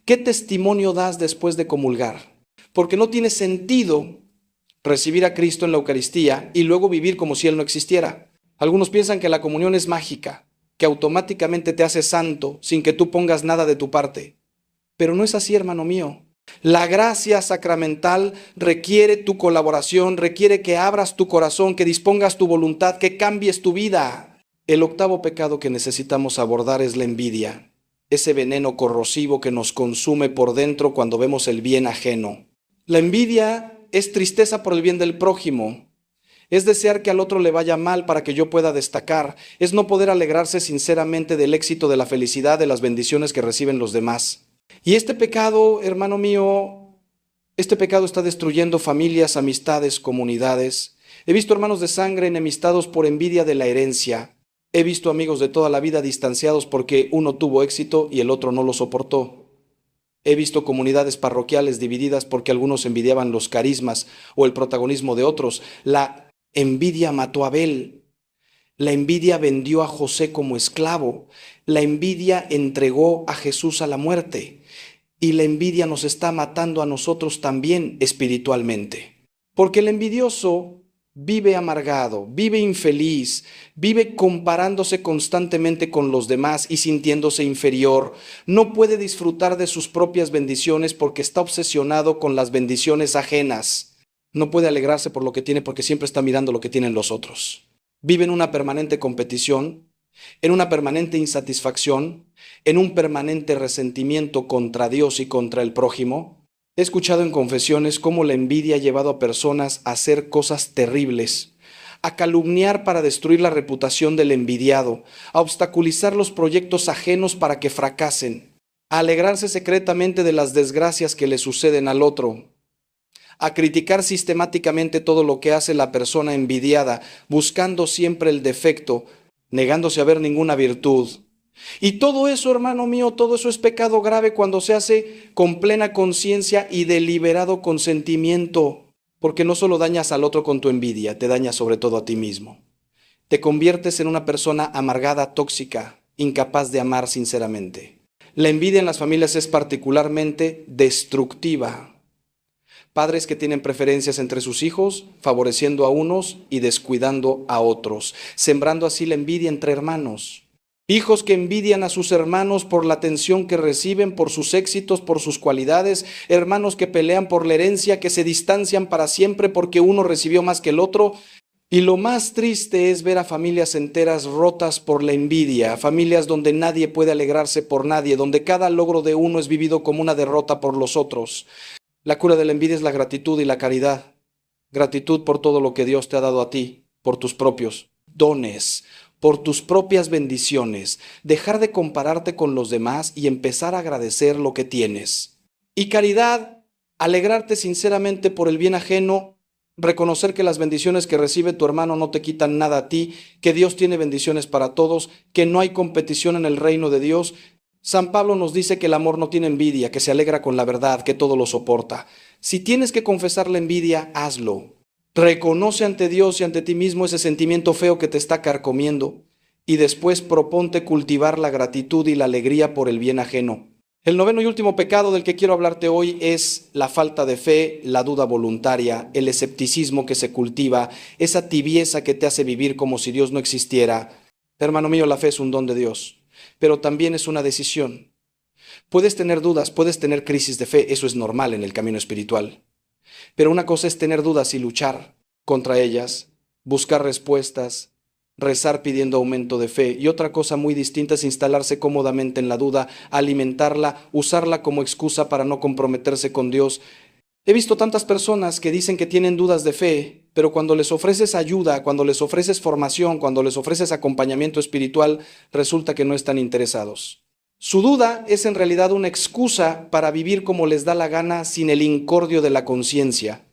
¿Qué testimonio das después de comulgar? Porque no tiene sentido recibir a Cristo en la Eucaristía y luego vivir como si Él no existiera. Algunos piensan que la comunión es mágica, que automáticamente te hace santo sin que tú pongas nada de tu parte. Pero no es así, hermano mío. La gracia sacramental requiere tu colaboración, requiere que abras tu corazón, que dispongas tu voluntad, que cambies tu vida. El octavo pecado que necesitamos abordar es la envidia, ese veneno corrosivo que nos consume por dentro cuando vemos el bien ajeno. La envidia es tristeza por el bien del prójimo, es desear que al otro le vaya mal para que yo pueda destacar, es no poder alegrarse sinceramente del éxito, de la felicidad, de las bendiciones que reciben los demás. Y este pecado, hermano mío, este pecado está destruyendo familias, amistades, comunidades. He visto hermanos de sangre enemistados por envidia de la herencia. He visto amigos de toda la vida distanciados porque uno tuvo éxito y el otro no lo soportó. He visto comunidades parroquiales divididas porque algunos envidiaban los carismas o el protagonismo de otros. La envidia mató a Abel. La envidia vendió a José como esclavo. La envidia entregó a Jesús a la muerte. Y la envidia nos está matando a nosotros también espiritualmente. Porque el envidioso vive amargado, vive infeliz, vive comparándose constantemente con los demás y sintiéndose inferior. No puede disfrutar de sus propias bendiciones porque está obsesionado con las bendiciones ajenas. No puede alegrarse por lo que tiene porque siempre está mirando lo que tienen los otros. Vive en una permanente competición, en una permanente insatisfacción, en un permanente resentimiento contra Dios y contra el prójimo. He escuchado en confesiones cómo la envidia ha llevado a personas a hacer cosas terribles, a calumniar para destruir la reputación del envidiado, a obstaculizar los proyectos ajenos para que fracasen, a alegrarse secretamente de las desgracias que le suceden al otro, a criticar sistemáticamente todo lo que hace la persona envidiada, buscando siempre el defecto, negándose a ver ninguna virtud. Y todo eso, hermano mío, todo eso es pecado grave cuando se hace con plena conciencia y deliberado consentimiento, porque no solo dañas al otro con tu envidia, te dañas sobre todo a ti mismo. Te conviertes en una persona amargada, tóxica, incapaz de amar sinceramente. La envidia en las familias es particularmente destructiva. Padres que tienen preferencias entre sus hijos, favoreciendo a unos y descuidando a otros, sembrando así la envidia entre hermanos. Hijos que envidian a sus hermanos por la atención que reciben, por sus éxitos, por sus cualidades. Hermanos que pelean por la herencia, que se distancian para siempre porque uno recibió más que el otro. Y lo más triste es ver a familias enteras rotas por la envidia, familias donde nadie puede alegrarse por nadie, donde cada logro de uno es vivido como una derrota por los otros. La cura de la envidia es la gratitud y la caridad. Gratitud por todo lo que Dios te ha dado a ti, por tus propios dones, por tus propias bendiciones. Dejar de compararte con los demás y empezar a agradecer lo que tienes. Y caridad, alegrarte sinceramente por el bien ajeno, reconocer que las bendiciones que recibe tu hermano no te quitan nada a ti, que Dios tiene bendiciones para todos, que no hay competición en el reino de Dios. San Pablo nos dice que el amor no tiene envidia, que se alegra con la verdad, que todo lo soporta. Si tienes que confesar la envidia, hazlo. Reconoce ante Dios y ante ti mismo ese sentimiento feo que te está carcomiendo y después proponte cultivar la gratitud y la alegría por el bien ajeno. El noveno y último pecado del que quiero hablarte hoy es la falta de fe, la duda voluntaria, el escepticismo que se cultiva, esa tibieza que te hace vivir como si Dios no existiera. Hermano mío, la fe es un don de Dios, pero también es una decisión. Puedes tener dudas, puedes tener crisis de fe, eso es normal en el camino espiritual. Pero una cosa es tener dudas y luchar contra ellas, buscar respuestas, rezar pidiendo aumento de fe. Y otra cosa muy distinta es instalarse cómodamente en la duda, alimentarla, usarla como excusa para no comprometerse con Dios. He visto tantas personas que dicen que tienen dudas de fe, pero cuando les ofreces ayuda, cuando les ofreces formación, cuando les ofreces acompañamiento espiritual, resulta que no están interesados. Su duda es en realidad una excusa para vivir como les da la gana sin el incordio de la conciencia.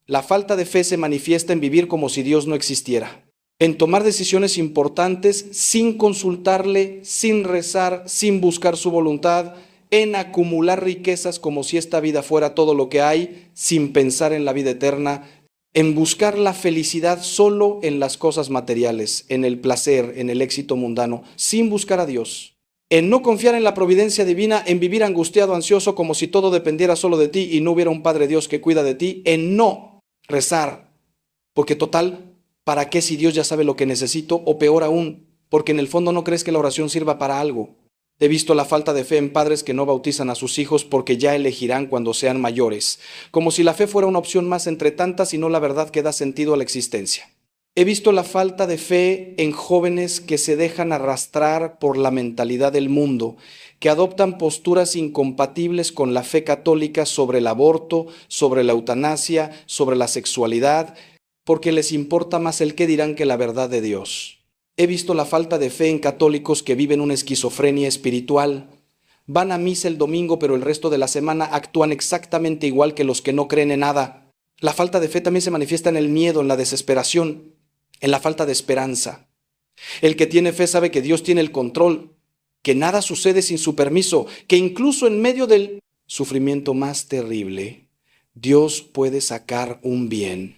La falta de fe se manifiesta en vivir como si Dios no existiera, en tomar decisiones importantes sin consultarle, sin rezar, sin buscar su voluntad, en acumular riquezas como si esta vida fuera todo lo que hay, sin pensar en la vida eterna, en buscar la felicidad solo en las cosas materiales, en el placer, en el éxito mundano, sin buscar a Dios. En no confiar en la providencia divina, en vivir angustiado, ansioso, como si todo dependiera solo de ti y no hubiera un Padre Dios que cuida de ti, en no rezar, porque total, ¿para qué si Dios ya sabe lo que necesito? O peor aún, porque en el fondo no crees que la oración sirva para algo. He visto la falta de fe en padres que no bautizan a sus hijos porque ya elegirán cuando sean mayores, como si la fe fuera una opción más entre tantas y no la verdad que da sentido a la existencia. He visto la falta de fe en jóvenes que se dejan arrastrar por la mentalidad del mundo, que adoptan posturas incompatibles con la fe católica sobre el aborto, sobre la eutanasia, sobre la sexualidad, porque les importa más el qué dirán que la verdad de Dios. He visto la falta de fe en católicos que viven una esquizofrenia espiritual. Van a misa el domingo, pero el resto de la semana actúan exactamente igual que los que no creen en nada. La falta de fe también se manifiesta en el miedo, en la desesperación, en la falta de esperanza. El que tiene fe sabe que Dios tiene el control, que nada sucede sin su permiso, que incluso en medio del sufrimiento más terrible, Dios puede sacar un bien.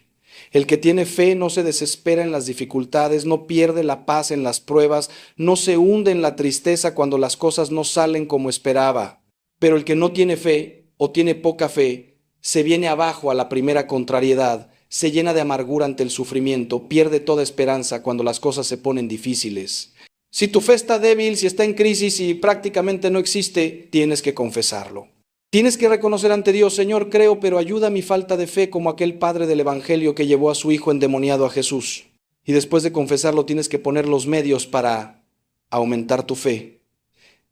El que tiene fe no se desespera en las dificultades, no pierde la paz en las pruebas, no se hunde en la tristeza cuando las cosas no salen como esperaba. Pero el que no tiene fe o tiene poca fe, se viene abajo a la primera contrariedad, se llena de amargura ante el sufrimiento, pierde toda esperanza cuando las cosas se ponen difíciles. Si tu fe está débil, si está en crisis y prácticamente no existe, tienes que confesarlo. Tienes que reconocer ante Dios: Señor, creo, pero ayuda a mi falta de fe, como aquel padre del Evangelio que llevó a su hijo endemoniado a Jesús. Y después de confesarlo, tienes que poner los medios para aumentar tu fe.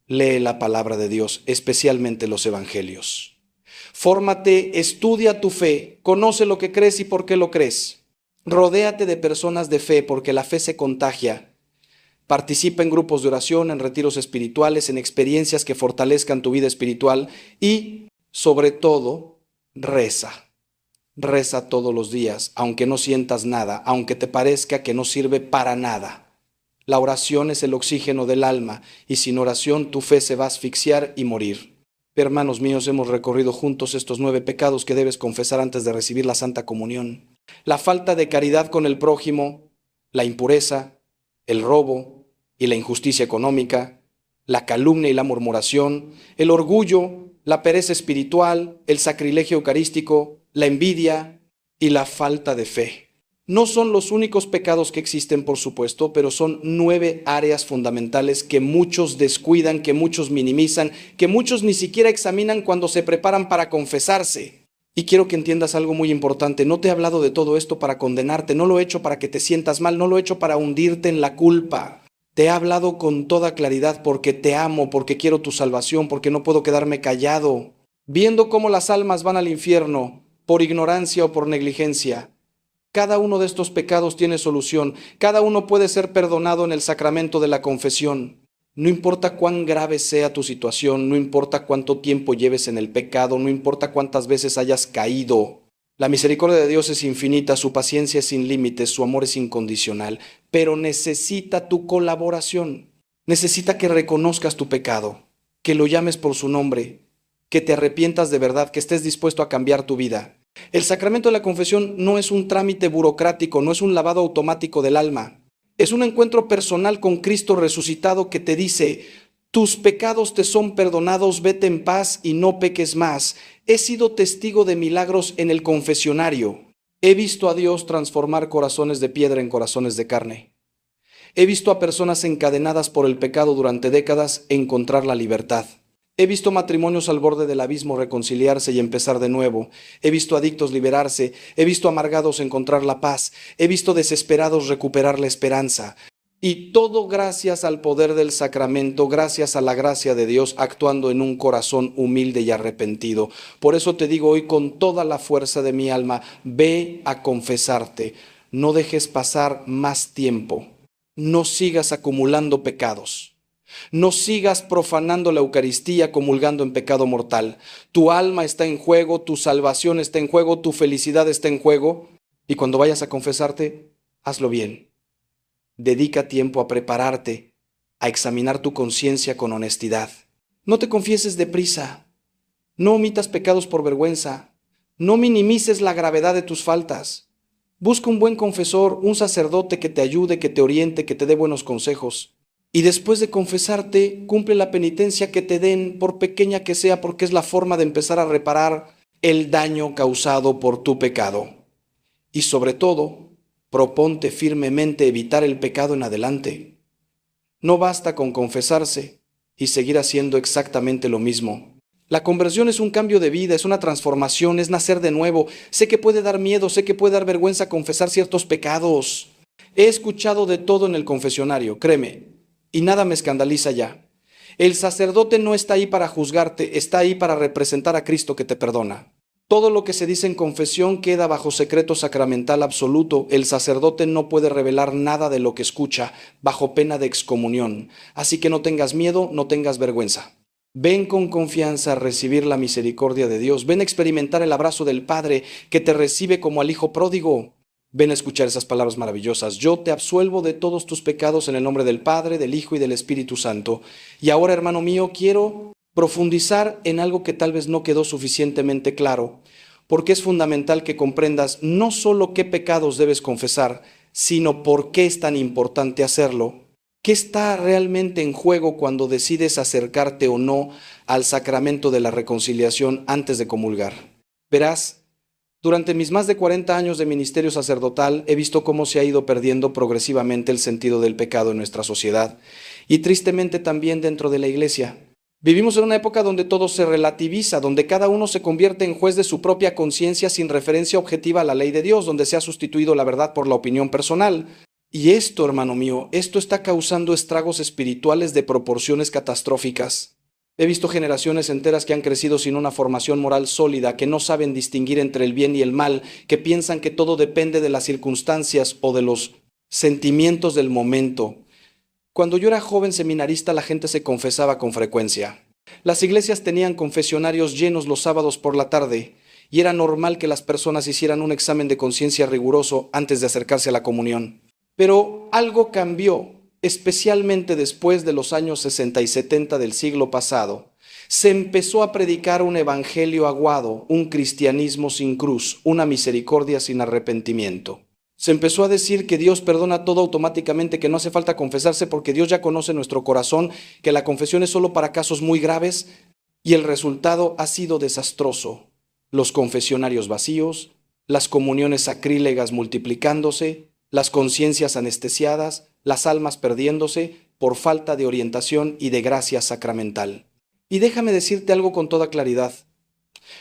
Lee la palabra de Dios, especialmente los Evangelios. Fórmate, estudia tu fe, conoce lo que crees y por qué lo crees. Rodéate de personas de fe, porque la fe se contagia. Participa en grupos de oración, en retiros espirituales, en experiencias que fortalezcan tu vida espiritual y, sobre todo, reza. Reza todos los días, aunque no sientas nada, aunque te parezca que no sirve para nada. La oración es el oxígeno del alma y sin oración tu fe se va a asfixiar y morir. Hermanos míos, hemos recorrido juntos estos 9 pecados que debes confesar antes de recibir la Santa Comunión. La falta de caridad con el prójimo, la impureza, el robo y la injusticia económica, la calumnia y la murmuración, el orgullo, la pereza espiritual, el sacrilegio eucarístico, la envidia y la falta de fe. No son los únicos pecados que existen, por supuesto, pero son 9 áreas fundamentales que muchos descuidan, que muchos minimizan, que muchos ni siquiera examinan cuando se preparan para confesarse. Y quiero que entiendas algo muy importante: no te he hablado de todo esto para condenarte, no lo he hecho para que te sientas mal, no lo he hecho para hundirte en la culpa. Te he hablado con toda claridad porque te amo, porque quiero tu salvación, porque no puedo quedarme callado, viendo cómo las almas van al infierno por ignorancia o por negligencia. Cada uno de estos pecados tiene solución, cada uno puede ser perdonado en el sacramento de la confesión. No importa cuán grave sea tu situación, no importa cuánto tiempo lleves en el pecado, no importa cuántas veces hayas caído. La misericordia de Dios es infinita, su paciencia es sin límites, su amor es incondicional, pero necesita tu colaboración. Necesita que reconozcas tu pecado, que lo llames por su nombre, que te arrepientas de verdad, que estés dispuesto a cambiar tu vida. El sacramento de la confesión no es un trámite burocrático, no es un lavado automático del alma. Es un encuentro personal con Cristo resucitado que te dice: tus pecados te son perdonados, vete en paz y no peques más. He sido testigo de milagros en el confesionario. He visto a Dios transformar corazones de piedra en corazones de carne. He visto a personas encadenadas por el pecado durante décadas encontrar la libertad. He visto matrimonios al borde del abismo reconciliarse y empezar de nuevo. He visto adictos liberarse. He visto amargados encontrar la paz. He visto desesperados recuperar la esperanza. Y todo gracias al poder del sacramento, gracias a la gracia de Dios actuando en un corazón humilde y arrepentido. Por eso te digo hoy con toda la fuerza de mi alma: ve a confesarte. No dejes pasar más tiempo. No sigas acumulando pecados. No sigas profanando la Eucaristía comulgando en pecado mortal. Tu alma está en juego, tu salvación está en juego, tu felicidad está en juego. Y cuando vayas a confesarte, hazlo bien. Dedica tiempo a prepararte, a examinar tu conciencia con honestidad. No te confieses deprisa. No omitas pecados por vergüenza. No minimices la gravedad de tus faltas. Busca un buen confesor, un sacerdote que te ayude, que te oriente, que te dé buenos consejos. Y después de confesarte, cumple la penitencia que te den, por pequeña que sea, porque es la forma de empezar a reparar el daño causado por tu pecado. Y sobre todo, proponte firmemente evitar el pecado en adelante. No basta con confesarse y seguir haciendo exactamente lo mismo. La conversión es un cambio de vida, es una transformación, es nacer de nuevo. Sé que puede dar miedo, sé que puede dar vergüenza confesar ciertos pecados. He escuchado de todo en el confesionario, créeme, y nada me escandaliza ya. El sacerdote no está ahí para juzgarte, está ahí para representar a Cristo que te perdona. Todo lo que se dice en confesión queda bajo secreto sacramental absoluto. El sacerdote no puede revelar nada de lo que escucha, bajo pena de excomunión. Así que no tengas miedo, no tengas vergüenza. Ven con confianza a recibir la misericordia de Dios. Ven a experimentar el abrazo del Padre que te recibe como al Hijo pródigo. Ven a escuchar esas palabras maravillosas. Yo te absuelvo de todos tus pecados en el nombre del Padre, del Hijo y del Espíritu Santo. Y ahora, hermano mío, quiero profundizar en algo que tal vez no quedó suficientemente claro, porque es fundamental que comprendas no solo qué pecados debes confesar, sino por qué es tan importante hacerlo. ¿Qué está realmente en juego cuando decides acercarte o no al sacramento de la reconciliación antes de comulgar? Verás, durante mis más de 40 años de ministerio sacerdotal he visto cómo se ha ido perdiendo progresivamente el sentido del pecado en nuestra sociedad y tristemente también dentro de la iglesia. Vivimos en una época donde todo se relativiza, donde cada uno se convierte en juez de su propia conciencia sin referencia objetiva a la ley de Dios, donde se ha sustituido la verdad por la opinión personal. Y esto, hermano mío, esto está causando estragos espirituales de proporciones catastróficas. He visto generaciones enteras que han crecido sin una formación moral sólida, que no saben distinguir entre el bien y el mal, que piensan que todo depende de las circunstancias o de los sentimientos del momento. Cuando yo era joven seminarista, la gente se confesaba con frecuencia. Las iglesias tenían confesionarios llenos los sábados por la tarde, y era normal que las personas hicieran un examen de conciencia riguroso antes de acercarse a la comunión. Pero algo cambió, especialmente después de los años 60 y 70 del siglo pasado. Se empezó a predicar un evangelio aguado, un cristianismo sin cruz, una misericordia sin arrepentimiento. Se empezó a decir que Dios perdona todo automáticamente, que no hace falta confesarse porque Dios ya conoce nuestro corazón, que la confesión es solo para casos muy graves, y el resultado ha sido desastroso. Los confesionarios vacíos, las comuniones sacrílegas multiplicándose, las conciencias anestesiadas, las almas perdiéndose por falta de orientación y de gracia sacramental. Y déjame decirte algo con toda claridad.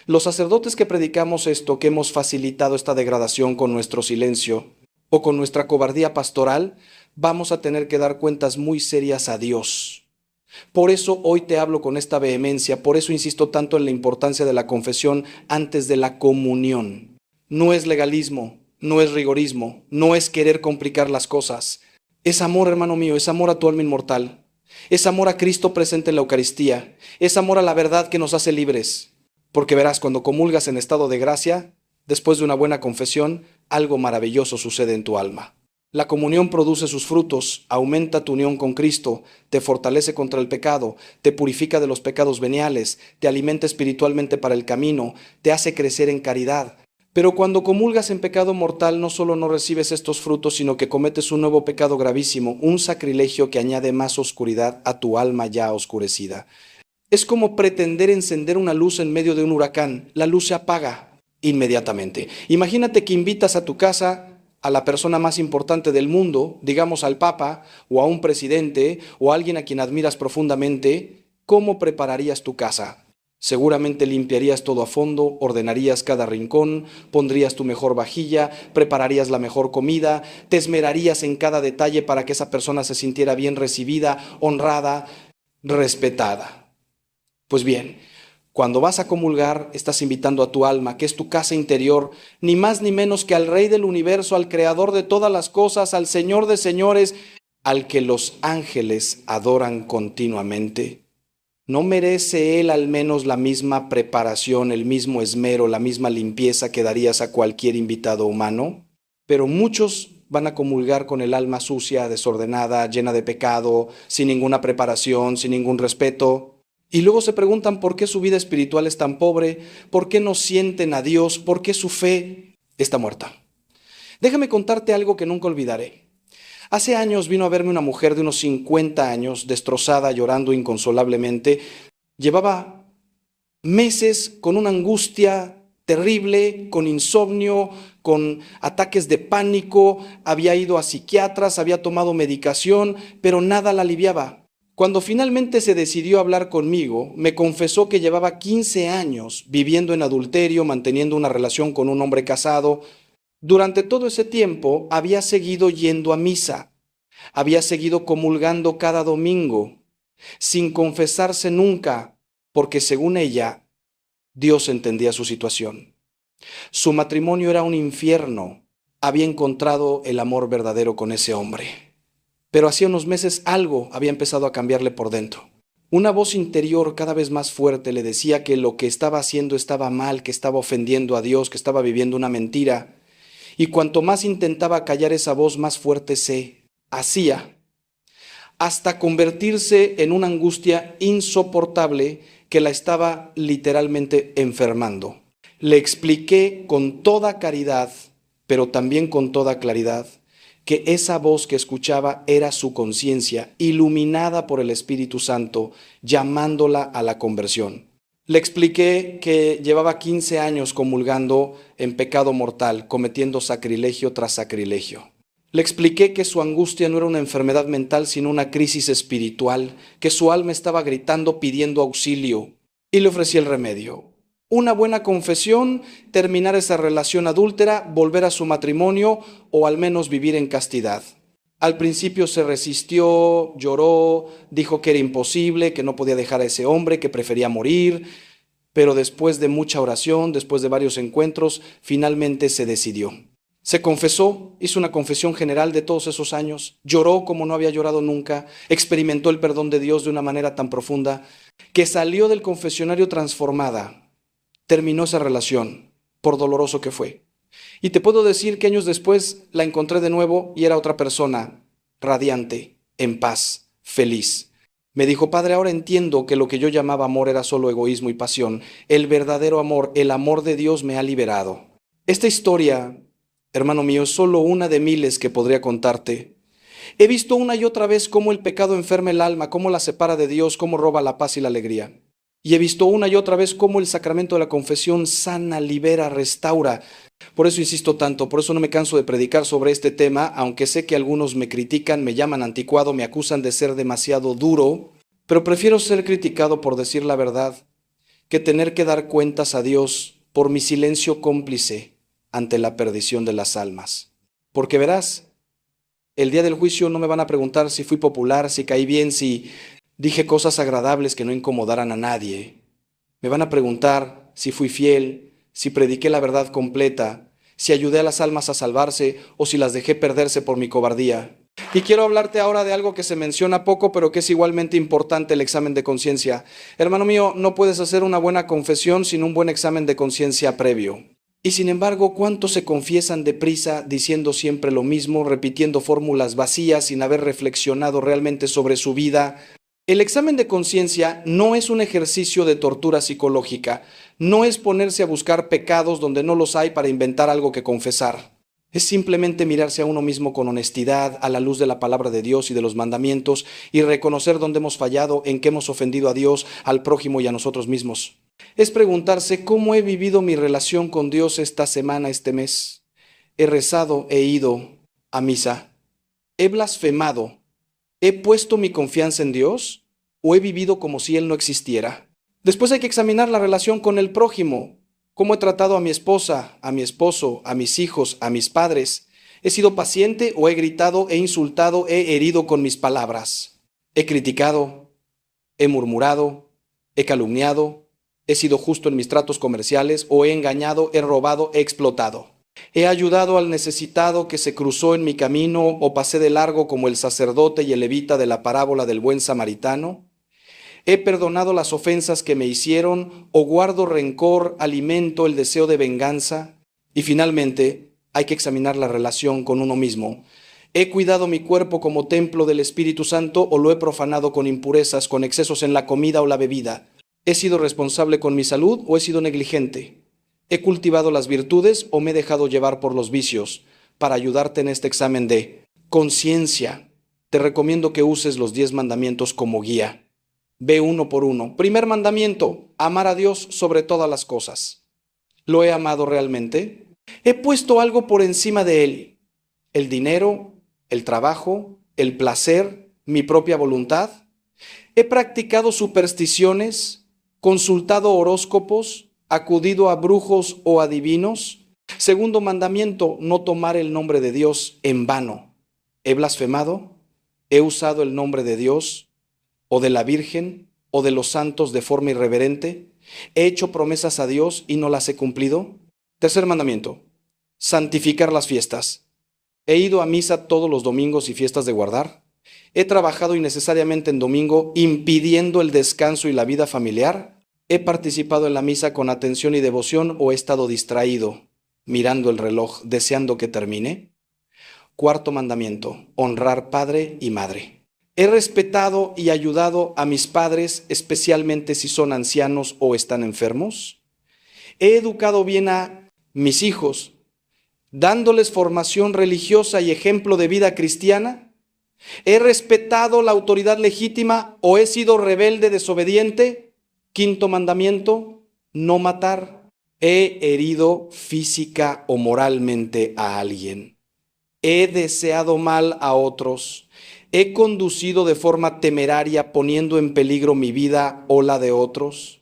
Los sacerdotes que predicamos esto, que hemos facilitado esta degradación con nuestro silencio o con nuestra cobardía pastoral, vamos a tener que dar cuentas muy serias a Dios. Por eso hoy te hablo con esta vehemencia, por eso insisto tanto en la importancia de la confesión antes de la comunión. No es legalismo, no es rigorismo, no es querer complicar las cosas. Es amor, hermano mío, es amor a tu alma inmortal. Es amor a Cristo presente en la Eucaristía. Es amor a la verdad que nos hace libres. Porque verás, cuando comulgas en estado de gracia, después de una buena confesión, algo maravilloso sucede en tu alma. La comunión produce sus frutos, aumenta tu unión con Cristo, te fortalece contra el pecado, te purifica de los pecados veniales, te alimenta espiritualmente para el camino, te hace crecer en caridad. Pero cuando comulgas en pecado mortal, no solo no recibes estos frutos, sino que cometes un nuevo pecado gravísimo, un sacrilegio que añade más oscuridad a tu alma ya oscurecida. Es como pretender encender una luz en medio de un huracán. La luz se apaga inmediatamente. Imagínate que invitas a tu casa a la persona más importante del mundo, digamos al Papa, o a un presidente, o a alguien a quien admiras profundamente. ¿Cómo prepararías tu casa? Seguramente limpiarías todo a fondo, ordenarías cada rincón, pondrías tu mejor vajilla, prepararías la mejor comida, te esmerarías en cada detalle para que esa persona se sintiera bien recibida, honrada, respetada. Pues bien, cuando vas a comulgar, estás invitando a tu alma, que es tu casa interior, ni más ni menos que al Rey del universo, al Creador de todas las cosas, al Señor de señores, al que los ángeles adoran continuamente. ¿No merece Él al menos la misma preparación, el mismo esmero, la misma limpieza que darías a cualquier invitado humano? Pero muchos van a comulgar con el alma sucia, desordenada, llena de pecado, sin ninguna preparación, sin ningún respeto. Y luego se preguntan por qué su vida espiritual es tan pobre, por qué no sienten a Dios, por qué su fe está muerta. Déjame contarte algo que nunca olvidaré. Hace años vino a verme una mujer de unos 50 años, destrozada, llorando inconsolablemente. Llevaba meses con una angustia terrible, con insomnio, con ataques de pánico, había ido a psiquiatras, había tomado medicación, pero nada la aliviaba. Cuando finalmente se decidió a hablar conmigo, me confesó que llevaba 15 años viviendo en adulterio, manteniendo una relación con un hombre casado. Durante todo ese tiempo había seguido yendo a misa, había seguido comulgando cada domingo, sin confesarse nunca, porque según ella, Dios entendía su situación. Su matrimonio era un infierno. Había encontrado el amor verdadero con ese hombre. Pero hacía unos meses algo había empezado a cambiarle por dentro. Una voz interior cada vez más fuerte le decía que lo que estaba haciendo estaba mal, que estaba ofendiendo a Dios, que estaba viviendo una mentira. Y cuanto más intentaba callar esa voz, más fuerte se hacía, hasta convertirse en una angustia insoportable que la estaba literalmente enfermando. Le expliqué con toda caridad, pero también con toda claridad, que esa voz que escuchaba era su conciencia, iluminada por el Espíritu Santo, llamándola a la conversión. Le expliqué que llevaba 15 años comulgando en pecado mortal, cometiendo sacrilegio tras sacrilegio. Le expliqué que su angustia no era una enfermedad mental, sino una crisis espiritual, que su alma estaba gritando pidiendo auxilio, y le ofrecí el remedio. Una buena confesión, terminar esa relación adúltera, volver a su matrimonio o al menos vivir en castidad. Al principio se resistió, lloró, dijo que era imposible, que no podía dejar a ese hombre, que prefería morir, pero después de mucha oración, después de varios encuentros, finalmente se decidió. Se confesó, hizo una confesión general de todos esos años, lloró como no había llorado nunca, experimentó el perdón de Dios de una manera tan profunda, que salió del confesionario transformada. Terminó esa relación, por doloroso que fue. Y te puedo decir que años después la encontré de nuevo y era otra persona, radiante, en paz, feliz. Me dijo: Padre, ahora entiendo que lo que yo llamaba amor era solo egoísmo y pasión. El verdadero amor, el amor de Dios me ha liberado. Esta historia, hermano mío, es solo una de miles que podría contarte. He visto una y otra vez cómo el pecado enferma el alma, cómo la separa de Dios, cómo roba la paz y la alegría. Y he visto una y otra vez cómo el sacramento de la confesión sana, libera, restaura. Por eso insisto tanto, por eso no me canso de predicar sobre este tema, aunque sé que algunos me critican, me llaman anticuado, me acusan de ser demasiado duro, pero prefiero ser criticado por decir la verdad que tener que dar cuentas a Dios por mi silencio cómplice ante la perdición de las almas. Porque verás, el día del juicio no me van a preguntar si fui popular, si caí bien, si dije cosas agradables que no incomodaran a nadie. Me van a preguntar si fui fiel, si prediqué la verdad completa, si ayudé a las almas a salvarse o si las dejé perderse por mi cobardía. Y quiero hablarte ahora de algo que se menciona poco, pero que es igualmente importante: el examen de conciencia. Hermano mío, no puedes hacer una buena confesión sin un buen examen de conciencia previo. Y sin embargo, ¿cuántos se confiesan deprisa, diciendo siempre lo mismo, repitiendo fórmulas vacías sin haber reflexionado realmente sobre su vida? El examen de conciencia no es un ejercicio de tortura psicológica, no es ponerse a buscar pecados donde no los hay para inventar algo que confesar. Es simplemente mirarse a uno mismo con honestidad, a la luz de la palabra de Dios y de los mandamientos, y reconocer dónde hemos fallado, en qué hemos ofendido a Dios, al prójimo y a nosotros mismos. Es preguntarse cómo he vivido mi relación con Dios esta semana, este mes. He rezado, he ido a misa, he blasfemado. ¿He puesto mi confianza en Dios o he vivido como si Él no existiera? Después hay que examinar la relación con el prójimo. ¿Cómo he tratado a mi esposa, a mi esposo, a mis hijos, a mis padres? ¿He sido paciente o he gritado, he insultado, he herido con mis palabras? ¿He criticado? ¿He murmurado? ¿He calumniado? ¿He sido justo en mis tratos comerciales o he engañado, he robado, he explotado? ¿He ayudado al necesitado que se cruzó en mi camino o pasé de largo como el sacerdote y el levita de la parábola del buen samaritano? ¿He perdonado las ofensas que me hicieron o guardo rencor, alimento el deseo de venganza? Y finalmente, hay que examinar la relación con uno mismo. ¿He cuidado mi cuerpo como templo del Espíritu Santo o lo he profanado con impurezas, con excesos en la comida o la bebida? ¿He sido responsable con mi salud o he sido negligente? ¿He cultivado las virtudes o me he dejado llevar por los vicios? Para ayudarte en este examen de conciencia, te recomiendo que uses los 10 mandamientos como guía. Ve uno por uno. Primer mandamiento: amar a Dios sobre todas las cosas. ¿Lo he amado realmente? ¿He puesto algo por encima de Él? ¿El dinero, el trabajo, el placer, mi propia voluntad? He practicado supersticiones, consultado horóscopos, acudido a brujos o adivinos. Segundo mandamiento, no tomar el nombre de Dios en vano. He blasfemado, he usado el nombre de Dios o de la Virgen o de los santos de forma irreverente. He hecho promesas a Dios y no las he cumplido. Tercer mandamiento, santificar las fiestas. He ido a misa todos los domingos y fiestas de guardar. He trabajado innecesariamente en domingo, impidiendo el descanso y la vida familiar. He participado en la misa con atención y devoción o he estado distraído, mirando el reloj, deseando que termine. Cuarto mandamiento, honrar padre y madre. He respetado y ayudado a mis padres, especialmente si son ancianos o están enfermos. He educado bien a mis hijos, dándoles formación religiosa y ejemplo de vida cristiana. ¿He respetado la autoridad legítima o he sido rebelde, desobediente? Quinto mandamiento, no matar. ¿He herido física o moralmente a alguien? ¿He deseado mal a otros? ¿He conducido de forma temeraria poniendo en peligro mi vida o la de otros?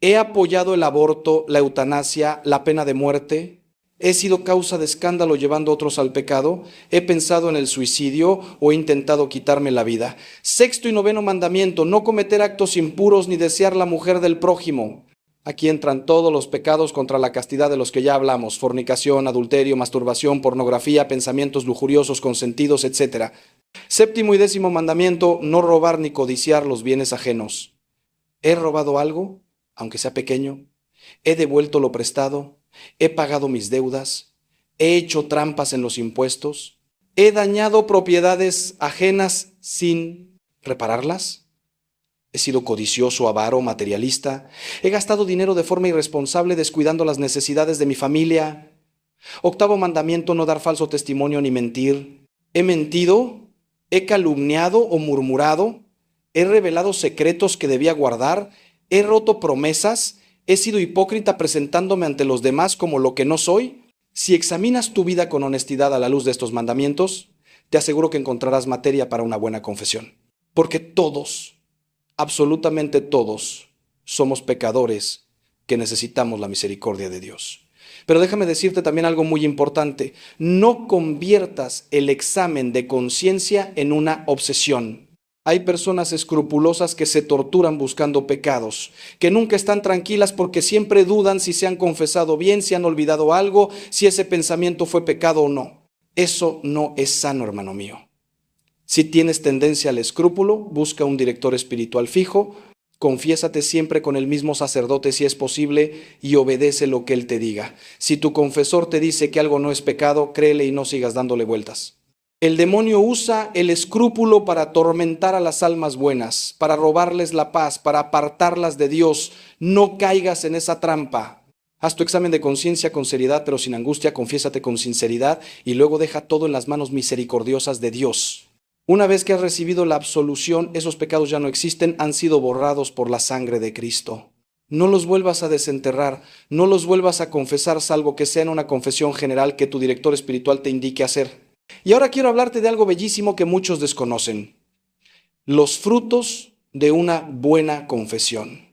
¿He apoyado el aborto, la eutanasia, la pena de muerte? ¿He sido causa de escándalo llevando a otros al pecado? ¿He pensado en el suicidio o he intentado quitarme la vida? Sexto y noveno mandamiento, no cometer actos impuros ni desear la mujer del prójimo. Aquí entran todos los pecados contra la castidad de los que ya hablamos: fornicación, adulterio, masturbación, pornografía, pensamientos lujuriosos, consentidos, etc. Séptimo y décimo mandamiento, no robar ni codiciar los bienes ajenos. ¿He robado algo, aunque sea pequeño? ¿He devuelto lo prestado? ¿He pagado mis deudas? ¿He hecho trampas en los impuestos? ¿He dañado propiedades ajenas sin repararlas? ¿He sido codicioso, avaro, materialista? ¿He gastado dinero de forma irresponsable descuidando las necesidades de mi familia? Octavo mandamiento, no dar falso testimonio ni mentir. ¿He mentido? ¿He calumniado o murmurado? ¿He revelado secretos que debía guardar? ¿He roto promesas? ¿He sido hipócrita presentándome ante los demás como lo que no soy? Si examinas tu vida con honestidad a la luz de estos mandamientos, te aseguro que encontrarás materia para una buena confesión. Porque todos, absolutamente todos, somos pecadores que necesitamos la misericordia de Dios. Pero déjame decirte también algo muy importante. No conviertas el examen de conciencia en una obsesión. Hay personas escrupulosas que se torturan buscando pecados, que nunca están tranquilas porque siempre dudan si se han confesado bien, si han olvidado algo, si ese pensamiento fue pecado o no. Eso no es sano, hermano mío. Si tienes tendencia al escrúpulo, busca un director espiritual fijo, confiésate siempre con el mismo sacerdote si es posible y obedece lo que él te diga. Si tu confesor te dice que algo no es pecado, créele y no sigas dándole vueltas. El demonio usa el escrúpulo para atormentar a las almas buenas, para robarles la paz, para apartarlas de Dios. No caigas en esa trampa. Haz tu examen de conciencia con seriedad, pero sin angustia, confiésate con sinceridad y luego deja todo en las manos misericordiosas de Dios. Una vez que has recibido la absolución, esos pecados ya no existen, han sido borrados por la sangre de Cristo. No los vuelvas a desenterrar, no los vuelvas a confesar, salvo que sea en una confesión general que tu director espiritual te indique hacer. Y ahora quiero hablarte de algo bellísimo que muchos desconocen: los frutos de una buena confesión.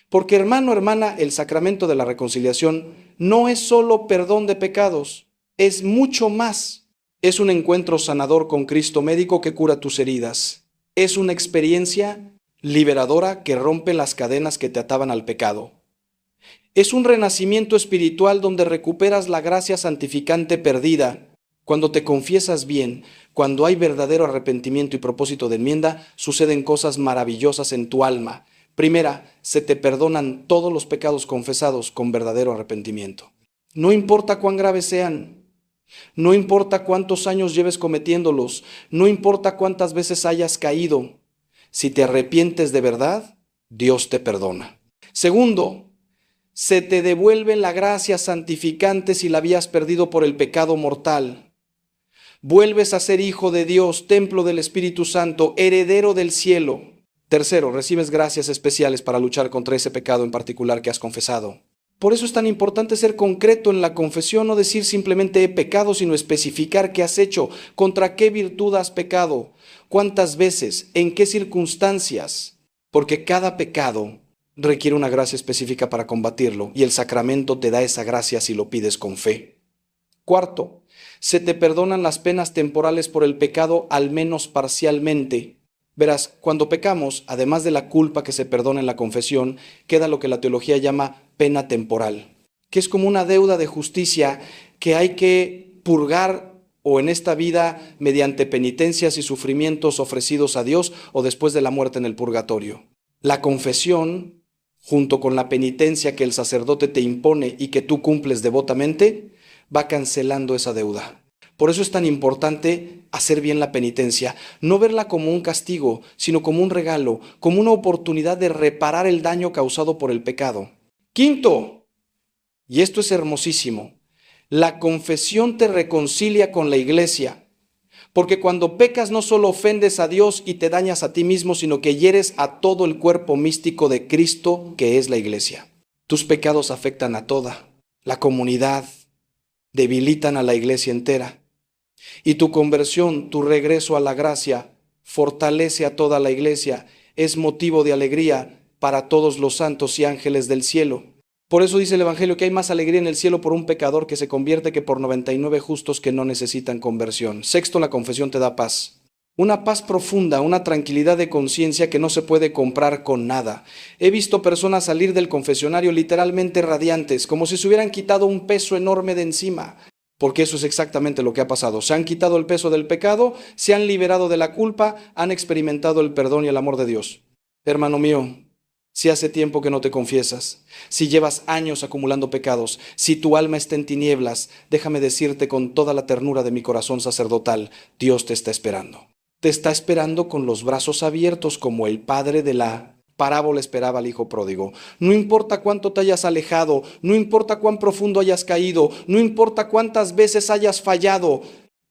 Porque hermano, hermana, el sacramento de la reconciliación no es solo perdón de pecados, es mucho más. Es un encuentro sanador con Cristo médico que cura tus heridas. Es una experiencia liberadora que rompe las cadenas que te ataban al pecado. Es un renacimiento espiritual donde recuperas la gracia santificante perdida. Cuando te confiesas bien, cuando hay verdadero arrepentimiento y propósito de enmienda, suceden cosas maravillosas en tu alma. Primera, se te perdonan todos los pecados confesados con verdadero arrepentimiento. No importa cuán graves sean, no importa cuántos años lleves cometiéndolos, no importa cuántas veces hayas caído. Si te arrepientes de verdad, Dios te perdona. Segundo, se te devuelve la gracia santificante si la habías perdido por el pecado mortal. Vuelves a ser hijo de Dios, templo del Espíritu Santo, heredero del cielo. Tercero, recibes gracias especiales para luchar contra ese pecado en particular que has confesado. Por eso es tan importante ser concreto en la confesión, no decir simplemente he pecado, sino especificar qué has hecho, contra qué virtud has pecado, cuántas veces, en qué circunstancias, porque cada pecado requiere una gracia específica para combatirlo y el sacramento te da esa gracia si lo pides con fe. Cuarto, se te perdonan las penas temporales por el pecado al menos parcialmente. Verás, cuando pecamos, además de la culpa que se perdona en la confesión, queda lo que la teología llama pena temporal, que es como una deuda de justicia que hay que purgar o en esta vida mediante penitencias y sufrimientos ofrecidos a Dios o después de la muerte en el purgatorio. La confesión, junto con la penitencia que el sacerdote te impone y que tú cumples devotamente, va cancelando esa deuda. Por eso es tan importante hacer bien la penitencia, no verla como un castigo, sino como un regalo, como una oportunidad de reparar el daño causado por el pecado. Quinto, y esto es hermosísimo, la confesión te reconcilia con la iglesia, porque cuando pecas no solo ofendes a Dios y te dañas a ti mismo, sino que hieres a todo el cuerpo místico de Cristo, que es la iglesia. Tus pecados afectan a toda la comunidad, debilitan a la iglesia entera. Y tu conversión, tu regreso a la gracia, fortalece a toda la iglesia, es motivo de alegría para todos los santos y ángeles del cielo. Por eso dice el Evangelio que hay más alegría en el cielo por un pecador que se convierte que por 99 justos que no necesitan conversión. Sexto, la confesión te da paz. Una paz profunda, una tranquilidad de conciencia que no se puede comprar con nada. He visto personas salir del confesionario literalmente radiantes, como si se hubieran quitado un peso enorme de encima. Porque eso es exactamente lo que ha pasado. Se han quitado el peso del pecado, se han liberado de la culpa, han experimentado el perdón y el amor de Dios. Hermano mío, si hace tiempo que no te confiesas, si llevas años acumulando pecados, si tu alma está en tinieblas, déjame decirte con toda la ternura de mi corazón sacerdotal, Dios te está esperando. Te está esperando con los brazos abiertos como el padre de la parábola esperaba al hijo pródigo. No importa cuánto te hayas alejado, no importa cuán profundo hayas caído, no importa cuántas veces hayas fallado,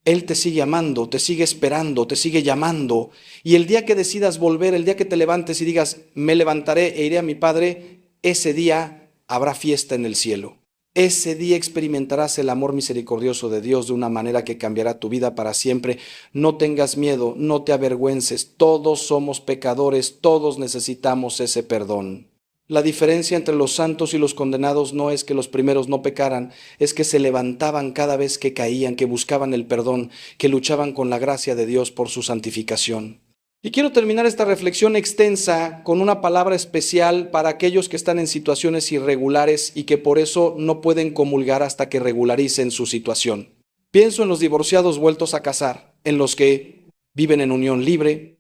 Él te sigue amando, te sigue esperando, te sigue llamando. Y el día que decidas volver, el día que te levantes y digas, me levantaré e iré a mi Padre, ese día habrá fiesta en el cielo. Ese día experimentarás el amor misericordioso de Dios de una manera que cambiará tu vida para siempre. No tengas miedo, no te avergüences. Todos somos pecadores, todos necesitamos ese perdón. La diferencia entre los santos y los condenados no es que los primeros no pecaran, es que se levantaban cada vez que caían, que buscaban el perdón, que luchaban con la gracia de Dios por su santificación. Y quiero terminar esta reflexión extensa con una palabra especial para aquellos que están en situaciones irregulares y que por eso no pueden comulgar hasta que regularicen su situación. Pienso en los divorciados vueltos a casar, en los que viven en unión libre,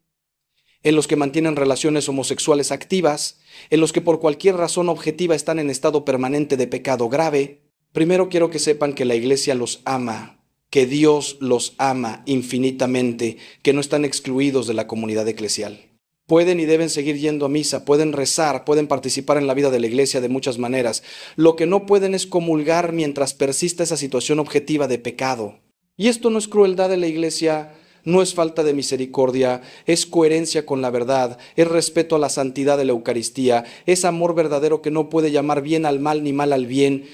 en los que mantienen relaciones homosexuales activas, en los que por cualquier razón objetiva están en estado permanente de pecado grave. Primero quiero que sepan que la iglesia los ama, que Dios los ama infinitamente, que no están excluidos de la comunidad eclesial. Pueden y deben seguir yendo a misa, pueden rezar, pueden participar en la vida de la iglesia de muchas maneras. Lo que no pueden es comulgar mientras persista esa situación objetiva de pecado. Y esto no es crueldad de la iglesia, no es falta de misericordia, es coherencia con la verdad, es respeto a la santidad de la Eucaristía, es amor verdadero que no puede llamar bien al mal ni mal al bien.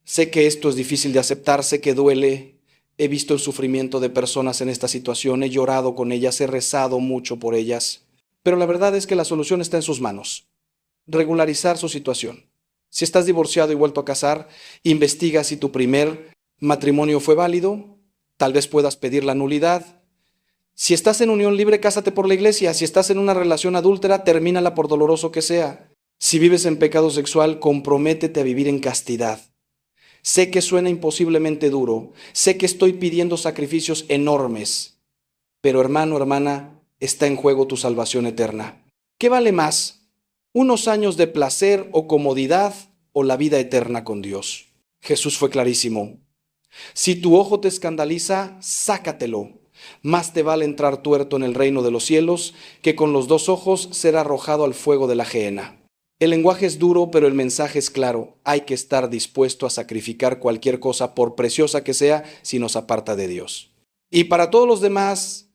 Sé que esto es difícil de aceptar, sé que duele. He visto el sufrimiento de personas en esta situación, he llorado con ellas, he rezado mucho por ellas. Pero la verdad es que la solución está en sus manos. Regularizar su situación. Si estás divorciado y vuelto a casar, investiga si tu primer matrimonio fue válido, tal vez puedas pedir la nulidad. Si estás en unión libre, cásate por la iglesia. Si estás en una relación adúltera, termínala por doloroso que sea. Si vives en pecado sexual, comprométete a vivir en castidad. Sé que suena imposiblemente duro, sé que estoy pidiendo sacrificios enormes, pero hermano, hermana, está en juego tu salvación eterna. ¿Qué vale más? ¿Unos años de placer o comodidad o la vida eterna con Dios? Jesús fue clarísimo. Si tu ojo te escandaliza, sácatelo. Más te vale entrar tuerto en el reino de los cielos que con los dos ojos ser arrojado al fuego de la gehenna. El lenguaje es duro, pero el mensaje es claro. Hay que estar dispuesto a sacrificar cualquier cosa, por preciosa que sea, si nos aparta de Dios. Y para todos los demás,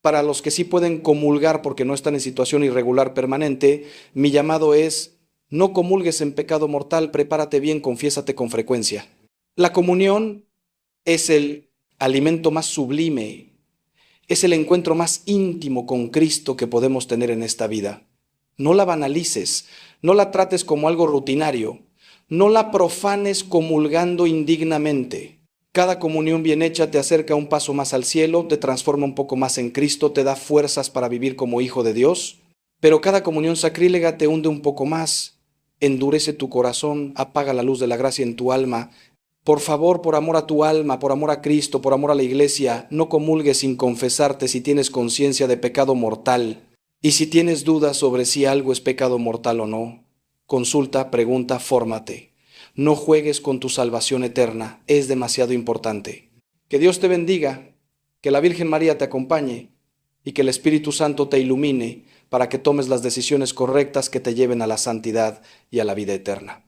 para los que sí pueden comulgar porque no están en situación irregular permanente, mi llamado es: No comulgues en pecado mortal, prepárate bien, confiésate con frecuencia. La comunión es el alimento más sublime, es el encuentro más íntimo con Cristo que podemos tener en esta vida. No la banalices, no la trates como algo rutinario, no la profanes comulgando indignamente. Cada comunión bien hecha te acerca un paso más al cielo, te transforma un poco más en Cristo, te da fuerzas para vivir como hijo de Dios, pero cada comunión sacrílega te hunde un poco más, endurece tu corazón, apaga la luz de la gracia en tu alma. Por favor, por amor a tu alma, por amor a Cristo, por amor a la Iglesia, no comulgues sin confesarte si tienes conciencia de pecado mortal. Y si tienes dudas sobre si algo es pecado mortal o no, consulta, pregunta, fórmate. No juegues con tu salvación eterna, es demasiado importante. Que Dios te bendiga, que la Virgen María te acompañe y que el Espíritu Santo te ilumine para que tomes las decisiones correctas que te lleven a la santidad y a la vida eterna.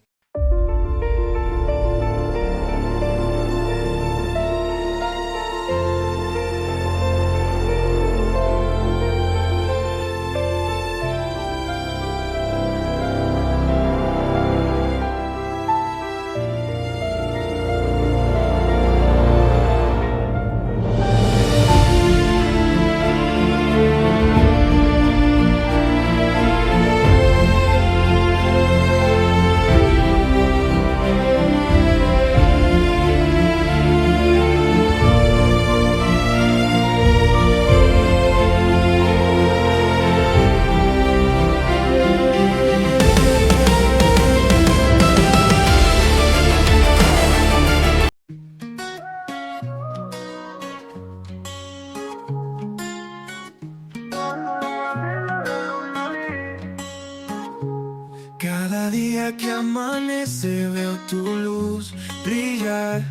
Cada día que amanece veo tu luz brillar.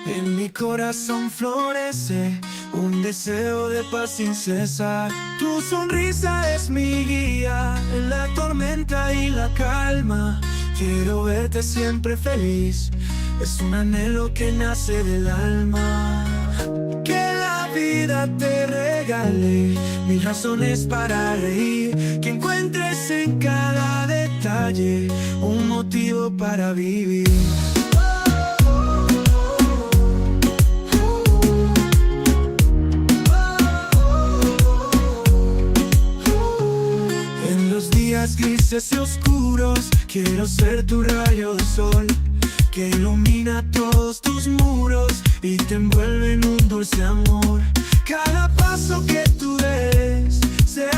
En mi corazón florece un deseo de paz sin cesar. Tu sonrisa es mi guía en la tormenta y la calma. Quiero verte siempre feliz, es un anhelo que nace del alma. Que la vida te regale mil razones para reír, que encuentres en cada detalle un motivo para vivir. En los días grises y oscuros quiero ser tu rayo de sol, que ilumina todos tus muros y te envuelve en un dulce amor. Cada paso que tú des sea